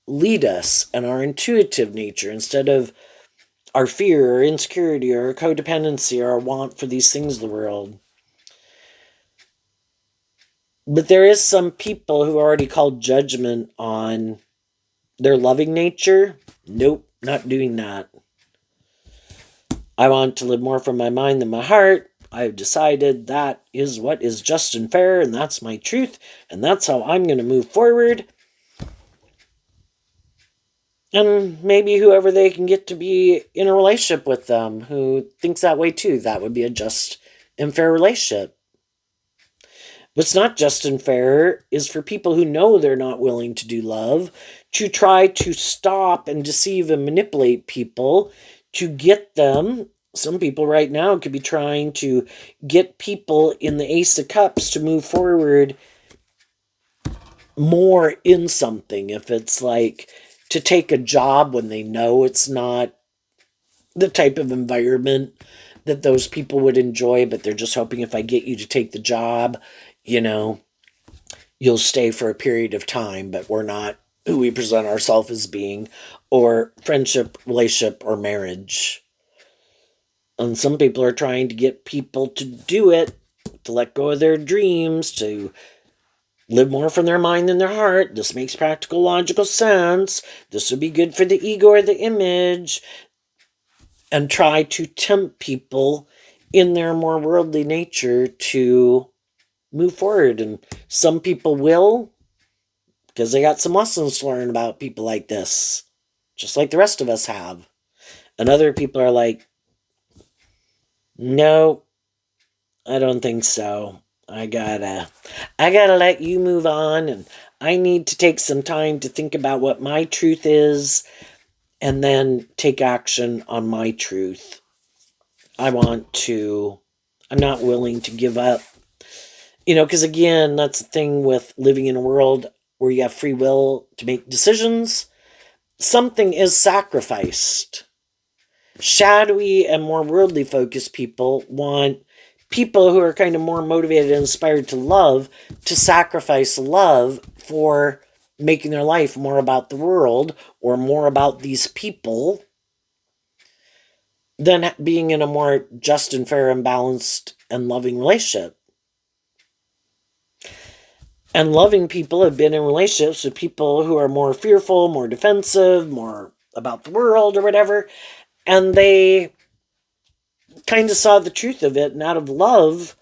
S1: lead us, and our intuitive nature, instead of our fear or insecurity or codependency or our want for these things of the world. But there is some people who already called judgment on their loving nature. Nope, not doing that. I want to live more from my mind than my heart. I've decided that is what is just and fair, and that's my truth, and that's how I'm going to move forward. And maybe whoever they can get to be in a relationship with them who thinks that way too, that would be a just and fair relationship. What's not just and fair is for people who know they're not willing to do love to try to stop and deceive and manipulate people to get them. Some people right now could be trying to get people in the Ace of Cups to move forward more in something. If it's like to take a job when they know it's not the type of environment that those people would enjoy, but they're just hoping if I get you to take the job, you'll stay for a period of time, but we're not who we present ourselves as being, or friendship, relationship, or marriage. And some people are trying to get people to do it, to let go of their dreams, to live more from their mind than their heart. This makes practical, logical sense. This would be good for the ego or the image. And try to tempt people in their more worldly nature to move forward. And some people will, because they got some lessons to learn about people like this, just like the rest of us have. And other people are like, no, I don't think so. I gotta let you move on, and I need to take some time to think about what my truth is and then take action on my truth. I'm not willing to give up. Because again, that's the thing with living in a world where you have free will to make decisions. Something is sacrificed. Shadowy and more worldly focused people want people who are kind of more motivated and inspired to love to sacrifice love for making their life more about the world or more about these people than being in a more just and fair and balanced and loving relationship. And loving people have been in relationships with people who are more fearful, more defensive, more about the world or whatever. And they kind of saw the truth of it. And out of love,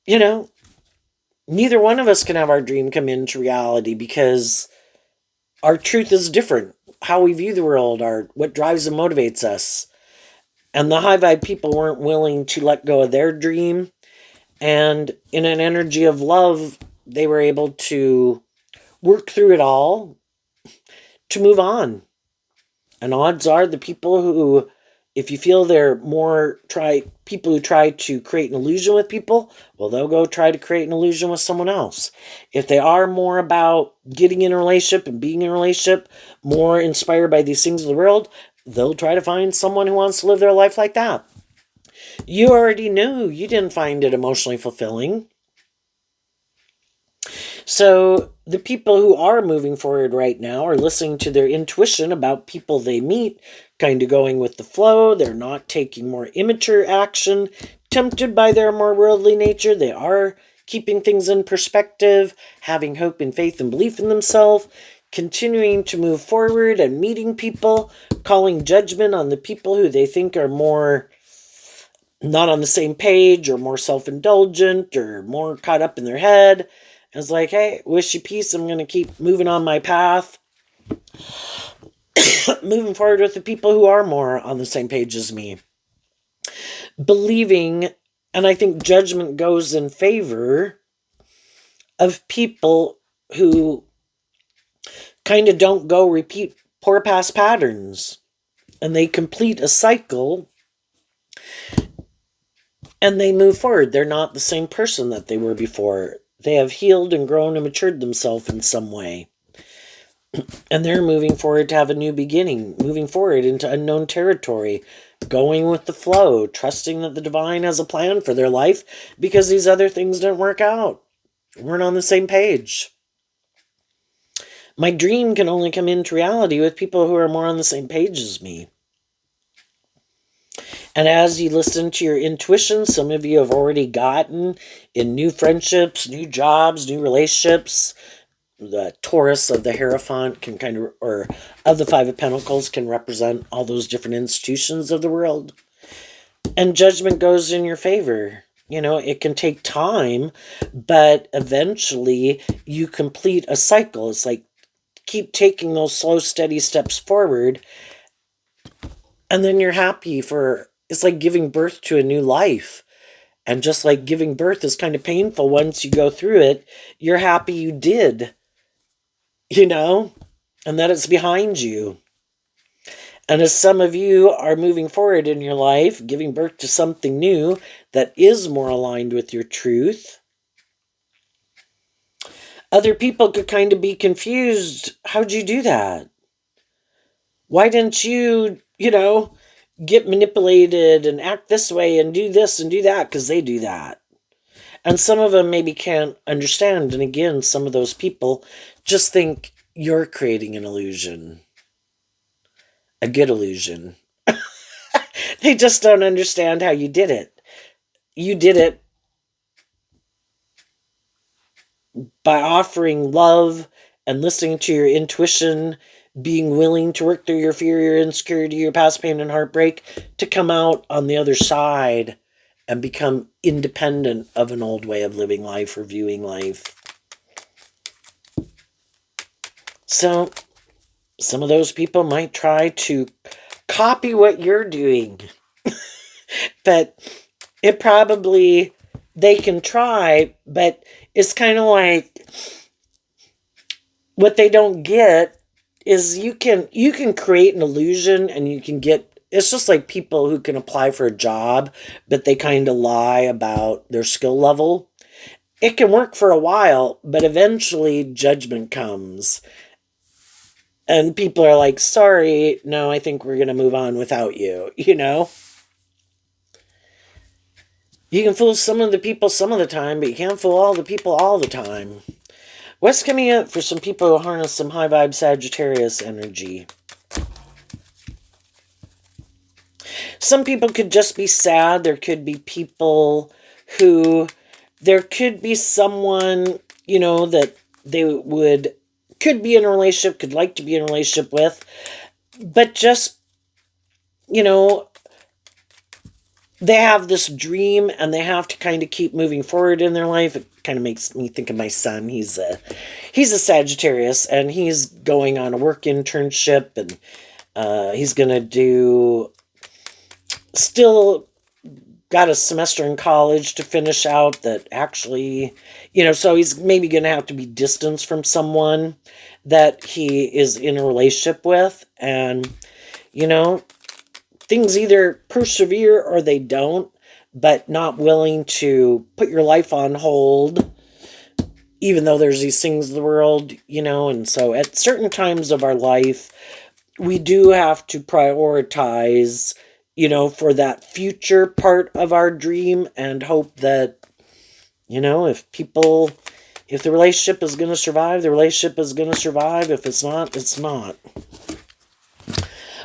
S1: neither one of us can have our dream come into reality because our truth is different. How we view the world, what drives and motivates us. And the high vibe people weren't willing to let go of their dream. And in an energy of love, they were able to work through it all to move on. And odds are the people who, if you feel they're people who try to create an illusion with people, well, they'll go try to create an illusion with someone else. If they are more about getting in a relationship and being in a relationship, more inspired by these things of the world, they'll try to find someone who wants to live their life like that. You already knew you didn't find it emotionally fulfilling. So the people who are moving forward right now are listening to their intuition about people they meet, kind of going with the flow. They're not taking more immature action, tempted by their more worldly nature. They are keeping things in perspective, having hope and faith and belief in themselves, continuing to move forward and meeting people, calling judgment on the people who they think are more not on the same page or more self-indulgent or more caught up in their head. It's like, hey, wish you peace. I'm going to keep moving on my path. Moving forward with the people who are more on the same page as me. Believing, and I think judgment goes in favor of people who kind of don't go repeat poor past patterns. And they complete a cycle and they move forward. They're not the same person that they were before. They have healed and grown and matured themselves in some way. And they're moving forward to have a new beginning, moving forward into unknown territory, going with the flow, trusting that the divine has a plan for their life because these other things didn't work out. We're not on the same page. My dream can only come into reality with people who are more on the same page as me. And as you listen to your intuition, some of you have already gotten in new friendships, new jobs, new relationships. The Taurus of the Hierophant can kind of, or of the Five of Pentacles, can represent all those different institutions of the world. And judgment goes in your favor. You know, it can take time, but eventually you complete a cycle. It's like keep taking those slow, steady steps forward, and then you're happy for, it's like giving birth to a new life. And just like giving birth is kind of painful once you go through it, you're happy you did, you know, and that it's behind you. And as some of you are moving forward in your life, giving birth to something new that is more aligned with your truth, other people could kind of be confused. How'd you do that? Why didn't you, get manipulated and act this way and do this and do that? Because they do that. And some of them maybe can't understand. And again, some of those people just think you're creating an illusion. A good illusion. They just don't understand how you did it. You did it by offering love and listening to your intuition, being willing to work through your fear, your insecurity, your past pain and heartbreak to come out on the other side and become independent of an old way of living life or viewing life. So some of those people might try to copy what you're doing, but it probably, they can try, but it's kind of like what they don't get is you can create an illusion and you can get, it's just like people who can apply for a job, but they kind of lie about their skill level. It can work for a while, but eventually judgment comes. And people are like, sorry, no, I think we're going to move on without you, You can fool some of the people some of the time, but you can't fool all the people all the time. What's coming up for some people who harness some high vibe Sagittarius energy? Some people could just be sad. There could be people who, there could be someone, that they could be in a relationship, could like to be in a relationship with, but just, they have this dream and they have to kind of keep moving forward in their life. It kind of makes me think of my son. He's a Sagittarius and he's going on a work internship and he's going to do, still got a semester in college to finish out that actually, so he's maybe going to have to be distanced from someone that he is in a relationship with. And, things either persevere or they don't, but not willing to put your life on hold, even though there's these things in the world, and so at certain times of our life, we do have to prioritize, for that future part of our dream and hope that, if the relationship is going to survive, the relationship is going to survive. If it's not, it's not.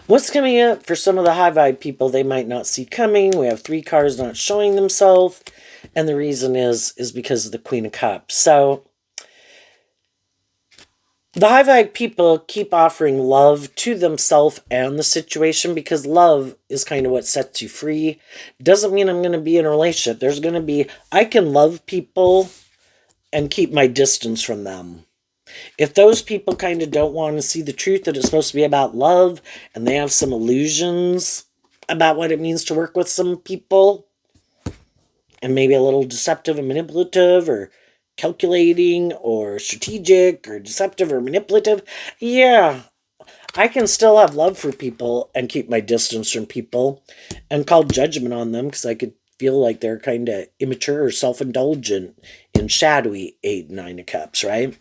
S1: What's coming up for some of the high vibe people they might not see coming? We have 3 cards not showing themselves. And the reason is because of the Queen of Cups. So the high vibe people keep offering love to themselves and the situation because love is kind of what sets you free. Doesn't mean I'm going to be in a relationship. There's going to be, I can love people and keep my distance from them. If those people kind of don't want to see the truth that it's supposed to be about love and they have some illusions about what it means to work with some people and maybe a little deceptive and manipulative or calculating or strategic or deceptive or manipulative, yeah, I can still have love for people and keep my distance from people and call judgment on them because I could feel like they're kind of immature or self-indulgent in shadowy 8 and 9 of Cups, right?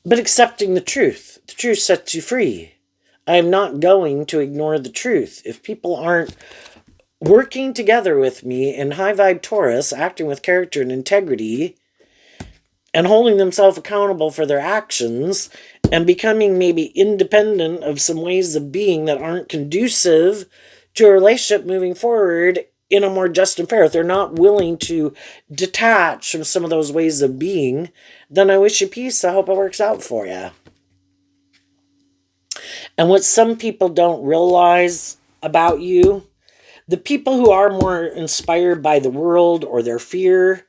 S1: But accepting the truth sets you free. I am not going to ignore the truth. If people aren't working together with me in high vibe Taurus, acting with character and integrity, and holding themselves accountable for their actions, and becoming maybe independent of some ways of being that aren't conducive to a relationship moving forward in a more just and fair, if they're not willing to detach from some of those ways of being, then I wish you peace. I hope it works out for you. And what some people don't realize about you, the people who are more inspired by the world or their fear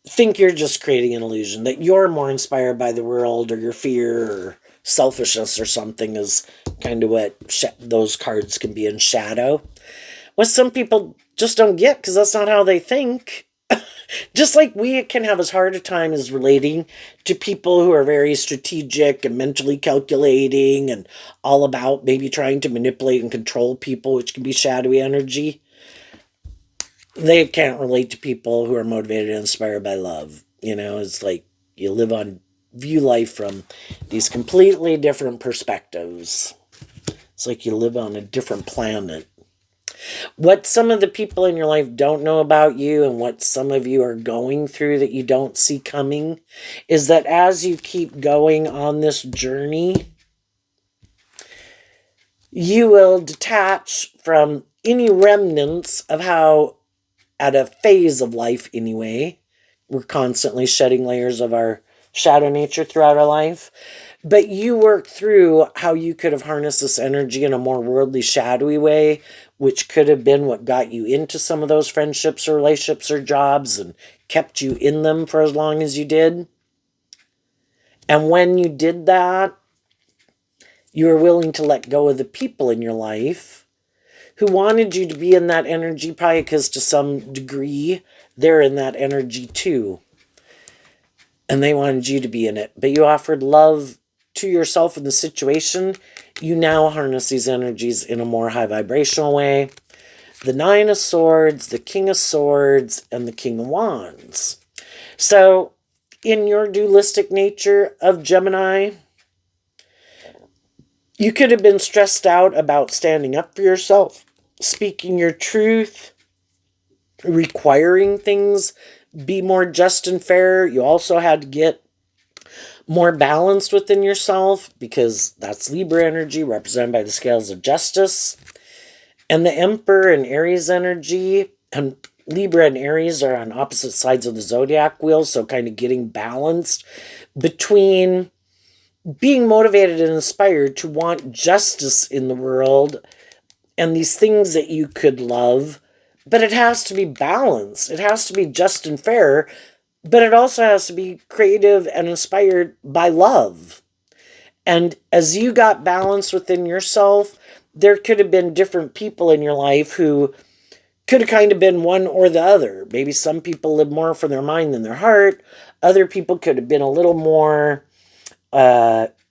S1: think you're just creating an illusion, that you're more inspired by the world or your fear or selfishness or something is kind of what those cards can be in shadow. What some people just don't get, because that's not how they think. Just like we can have as hard a time as relating to people who are very strategic and mentally calculating and all about maybe trying to manipulate and control people, which can be shadowy energy. They can't relate to people who are motivated and inspired by love. It's like you view life from these completely different perspectives. It's like you live on a different planet. What some of the people in your life don't know about you, and what some of you are going through that you don't see coming, is that as you keep going on this journey, you will detach from any remnants of how, at a phase of life anyway, we're constantly shedding layers of our shadow nature throughout our life. But you work through how you could have harnessed this energy in a more worldly, shadowy way, which could have been what got you into some of those friendships or relationships or jobs and kept you in them for as long as you did. And when you did that, you were willing to let go of the people in your life who wanted you to be in that energy, probably because to some degree they're in that energy too. And they wanted you to be in it. But you offered love to yourself in the situation. You now harness these energies in a more high vibrational way. The 9 of Swords, the King of Swords, and the King of Wands. So, in your dualistic nature of Gemini, you could have been stressed out about standing up for yourself, speaking your truth, requiring things be more just and fair. You also had to get more balanced within yourself, because that's Libra energy represented by the scales of justice. And the Emperor and Aries energy, and Libra and Aries are on opposite sides of the zodiac wheel, so kind of getting balanced between being motivated and inspired to want justice in the world and these things that you could love, but it has to be balanced. It has to be just and fair, but it also has to be creative and inspired by love. And as you got balanced within yourself, there could have been different people in your life who could have kind of been one or the other. Maybe some people live more from their mind than their heart. Other people could have been a little more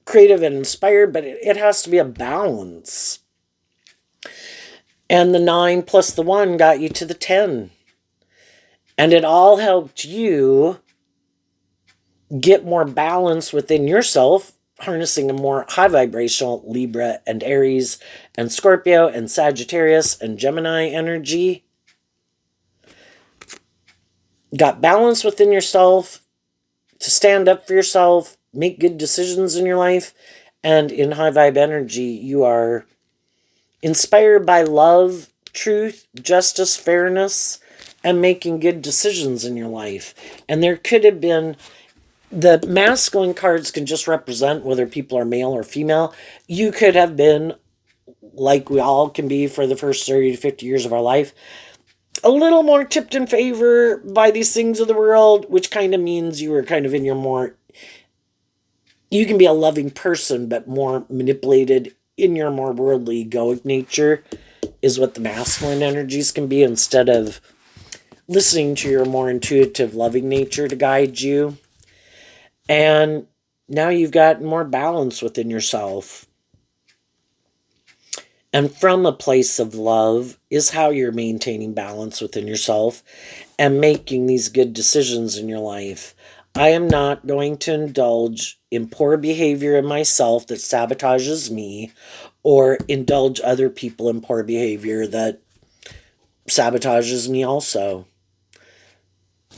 S1: creative and inspired, but it has to be a balance. And the 9 plus the 1 got you to the 10. And it all helped you get more balance within yourself, harnessing a more high vibrational Libra and Aries and Scorpio and Sagittarius and Gemini energy. Got balance within yourself to stand up for yourself, make good decisions in your life. And in high vibe energy, you are inspired by love, truth, justice, fairness, and making good decisions in your life. And there could have been, the masculine cards can just represent whether people are male or female. You could have been, like we all can be for the first 30 to 50 years of our life, a little more tipped in favor by these things of the world, which kind of means you were kind of in your more, you can be a loving person, but more manipulated in your more worldly egoic nature is what the masculine energies can be, instead of listening to your more intuitive, loving nature to guide you. And now you've got more balance within yourself. And from a place of love is how you're maintaining balance within yourself and making these good decisions in your life. I am not going to indulge in poor behavior in myself that sabotages me, or indulge other people in poor behavior that sabotages me also.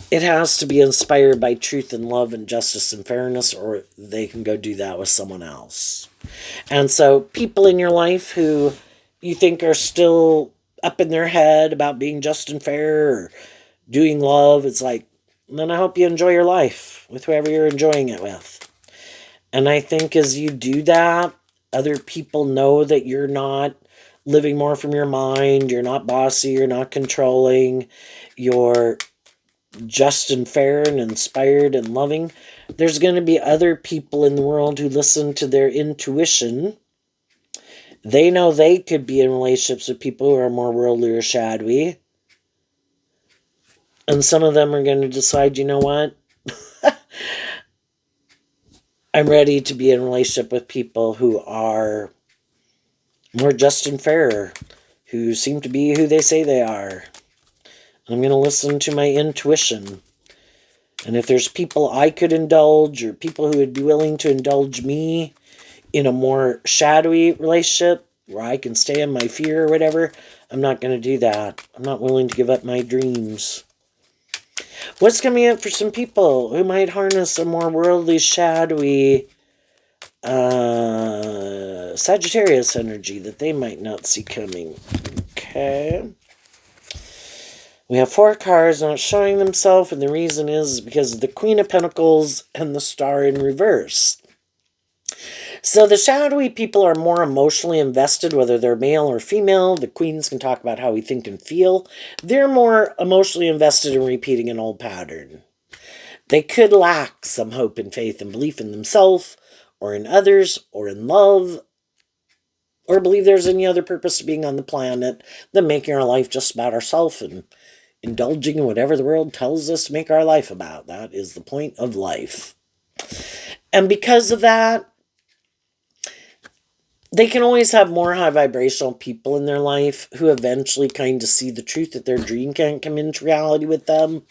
S1: It has to be inspired by truth and love and justice and fairness, or they can go do that with someone else. And so, people in your life who you think are still up in their head about being just and fair or doing love, it's like, then I hope you enjoy your life with whoever you're enjoying it with. And I think as you do that, other people know that you're not living more from your mind, you're not bossy, you're not controlling, you're just and fair and inspired and loving. There's going to be other people in the world who listen to their intuition. They know they could be in relationships with people who are more worldly or shadowy. And some of them are going to decide, you know what? I'm ready to be in a relationship with people who are more just and fair, who seem to be who they say they are. I'm going to listen to my intuition. And if there's people I could indulge, or people who would be willing to indulge me in a more shadowy relationship where I can stay in my fear or whatever, I'm not going to do that. I'm not willing to give up my dreams. What's coming up for some people who might harness a more worldly, shadowy Sagittarius energy that they might not see coming? Okay. We have 4 cards not showing themselves, and the reason is because of the Queen of Pentacles and the Star in reverse. So the shadowy people are more emotionally invested, whether they're male or female. The queens can talk about how we think and feel. They're more emotionally invested in repeating an old pattern. They could lack some hope and faith and belief in themselves, or in others, or in love, or believe there's any other purpose to being on the planet than making our life just about ourselves and indulging in whatever the world tells us to make our life about. That is the point of life. And because of that, they can always have more high vibrational people in their life who eventually kind of see the truth that their dream can't come into reality with them.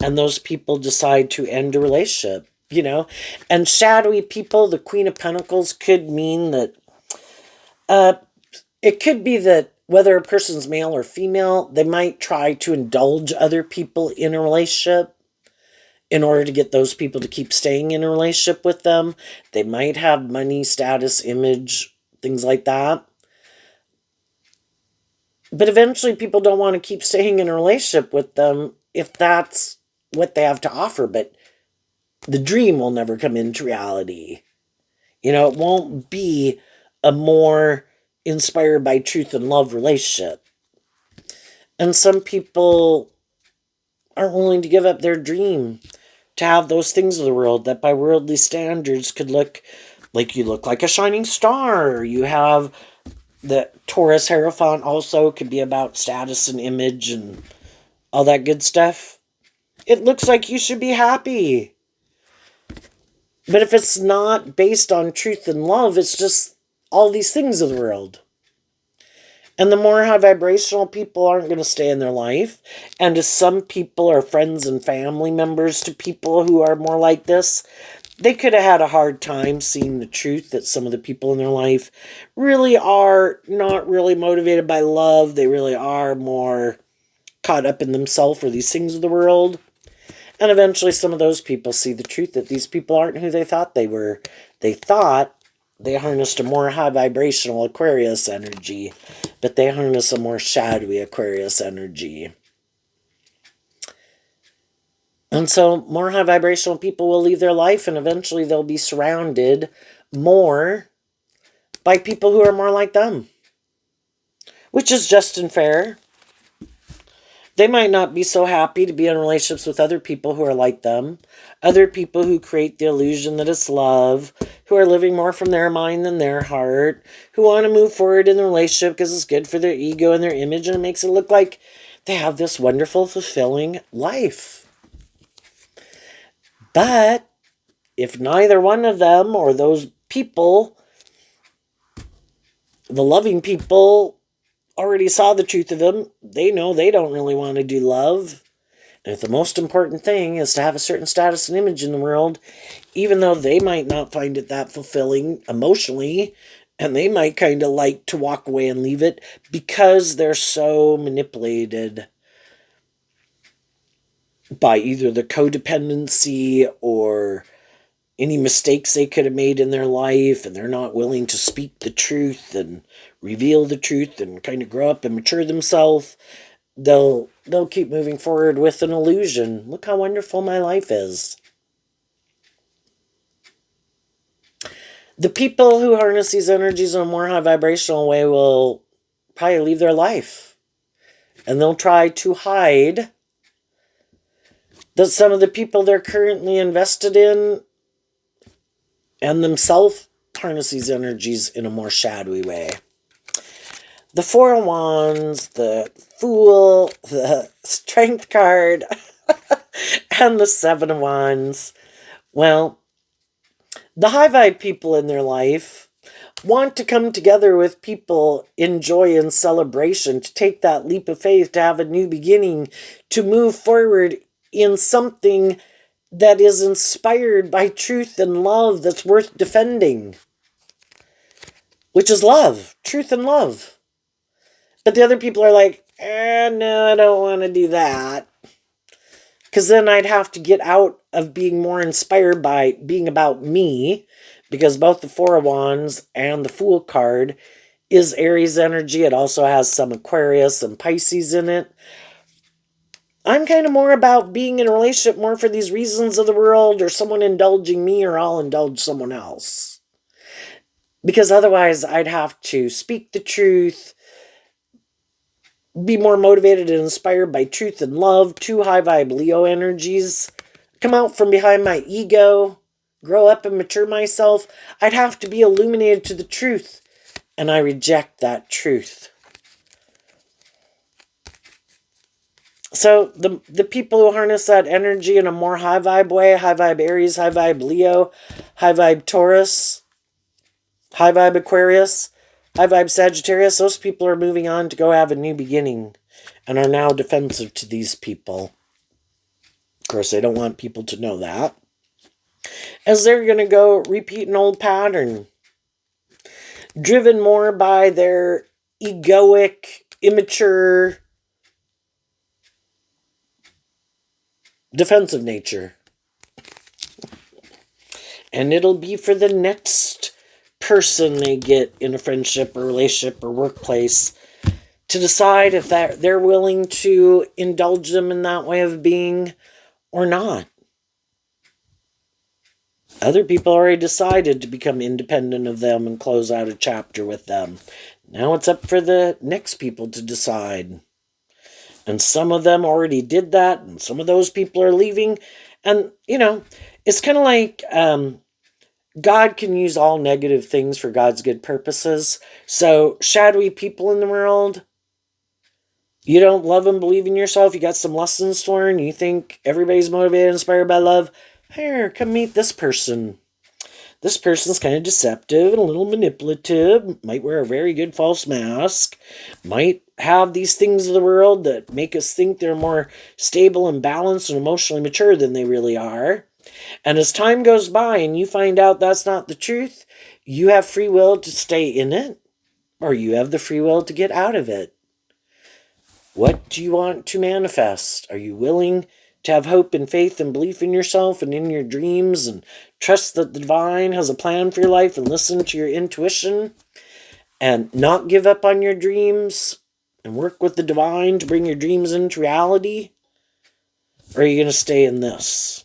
S1: And those people decide to end a relationship, you know. And shadowy people, the Queen of Pentacles, could mean that it could be that whether a person's male or female, they might try to indulge other people in a relationship in order to get those people to keep staying in a relationship with them. They might have money, status, image, things like that. But eventually people don't want to keep staying in a relationship with them if that's what they have to offer. But the dream will never come into reality. You know, it won't be a more inspired by truth and love relationship. And some people aren't willing to give up their dream to have those things of the world that by worldly standards could look like you look like a shining star. You have the Taurus Hierophant also could be about status and image and all that good stuff. It looks like you should be happy. But if it's not based on truth and love, it's just all these things of the world. And the more high vibrational people aren't going to stay in their life. And as some people are friends and family members to people who are more like this, they could have had a hard time seeing the truth that some of the people in their life really are not really motivated by love. They really are more caught up in themselves or these things of the world. And eventually some of those people see the truth that these people aren't who they thought they were. They thought they harnessed a more high vibrational Aquarius energy, but they harness a more shadowy Aquarius energy. And so more high vibrational people will leave their life, and eventually they'll be surrounded more by people who are more like them, which is just and fair. They might not be so happy to be in relationships with other people who are like them, other people who create the illusion that it's love, who are living more from their mind than their heart, who want to move forward in the relationship because it's good for their ego and their image, and it makes it look like they have this wonderful, fulfilling life. But if neither one of them or those people The loving people already saw the truth of them. They know they don't really want to do love. And if the most important thing is to have a certain status and image in the world, even though they might not find it that fulfilling emotionally, and they might kind of like to walk away and leave it because they're so manipulated by either the codependency or any mistakes they could have made in their life, and they're not willing to speak the truth and reveal the truth and kind of grow up and mature themselves, they'll keep moving forward with an illusion. Look how wonderful my life is. The people who harness these energies in a more high vibrational way will probably leave their life, and they'll try to hide that some of the people they're currently invested in and themselves harness these energies in a more shadowy way. The Four of Wands, the Fool, the Strength card, and the Seven of Wands. Well, the high vibe people in their life want to come together with people in joy and celebration, to take that leap of faith, to have a new beginning, to move forward in something that is inspired by truth and love that's worth defending, which is love, truth and love. But the other people are like, no, I don't want to do that. Because then I'd have to get out of being more inspired by being about me, because both the Four of Wands and the Fool card is Aries energy. It also has some Aquarius and Pisces in it. I'm kind of more about being in a relationship more for these reasons of the world, or someone indulging me, or I'll indulge someone else. Because otherwise I'd have to speak the truth, be more motivated and inspired by truth and love, two high vibe Leo energies, come out from behind my ego, grow up and mature myself. I'd have to be illuminated to the truth, and I reject that truth. So the people who harness that energy in a more high vibe way, high vibe Aries, high vibe Leo, high vibe Taurus, high vibe Aquarius, high vibe Sagittarius, those people are moving on to go have a new beginning and are now defensive to these people. Of course, they don't want people to know that, as they're going to go repeat an old pattern, driven more by their egoic, immature, defensive nature. And it'll be for the next person they get in a friendship or relationship or workplace to decide if they're willing to indulge them in that way of being or not. Other people already decided to become independent of them and close out a chapter with them. Now it's up for the next people to decide. And some of them already did that, and some of those people are leaving. And, it's kind of like God can use all negative things for God's good purposes. So, shadowy people in the world, you don't love and believe in yourself, you got some lessons to learn, you think everybody's motivated and inspired by love, here, come meet this person. This person's kind of deceptive and a little manipulative, might wear a very good false mask, might have these things of the world that make us think they're more stable and balanced and emotionally mature than they really are. And as time goes by and you find out that's not the truth, you have free will to stay in it, or you have the free will to get out of it. What do you want to manifest? Are you willing to have hope and faith and belief in yourself and in your dreams, and trust that the divine has a plan for your life, and listen to your intuition and not give up on your dreams and work with the divine to bring your dreams into reality? Or are you going to stay in this?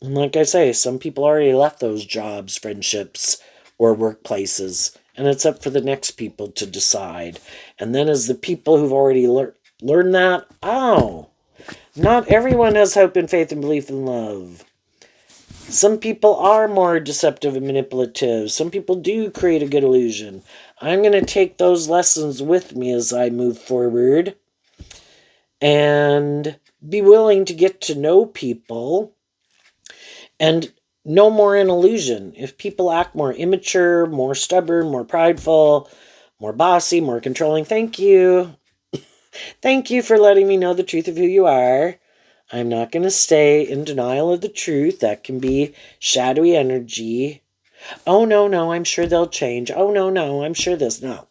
S1: And like I say, some people already left those jobs, friendships, or workplaces, and it's up for the next people to decide. And then as the people who've already learned that, not everyone has hope and faith and belief in love. Some people are more deceptive and manipulative. Some people do create a good illusion. I'm going to take those lessons with me as I move forward and be willing to get to know people and no more an illusion. If people act more immature, more stubborn, more prideful, more bossy, more controlling, thank you. Thank you for letting me know the truth of who you are. I'm not going to stay in denial of the truth. That can be shadowy energy. Oh, no, no, I'm sure they'll change. Oh, no, no, I'm sure this. No.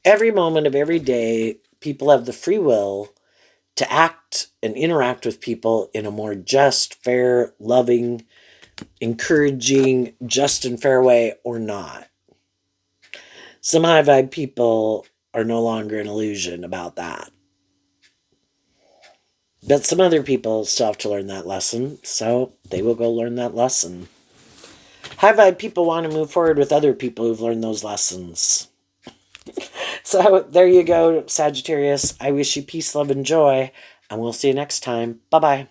S1: Every moment of every day, people have the free will to act and interact with people in a more just, fair, loving, encouraging, just and fair way or not. Some high vibe people are no longer an illusion about that. But some other people still have to learn that lesson, so they will go learn that lesson. High vibe people want to move forward with other people who've learned those lessons. So there you go, Sagittarius. I wish you peace, love, and joy, and we'll see you next time. Bye bye.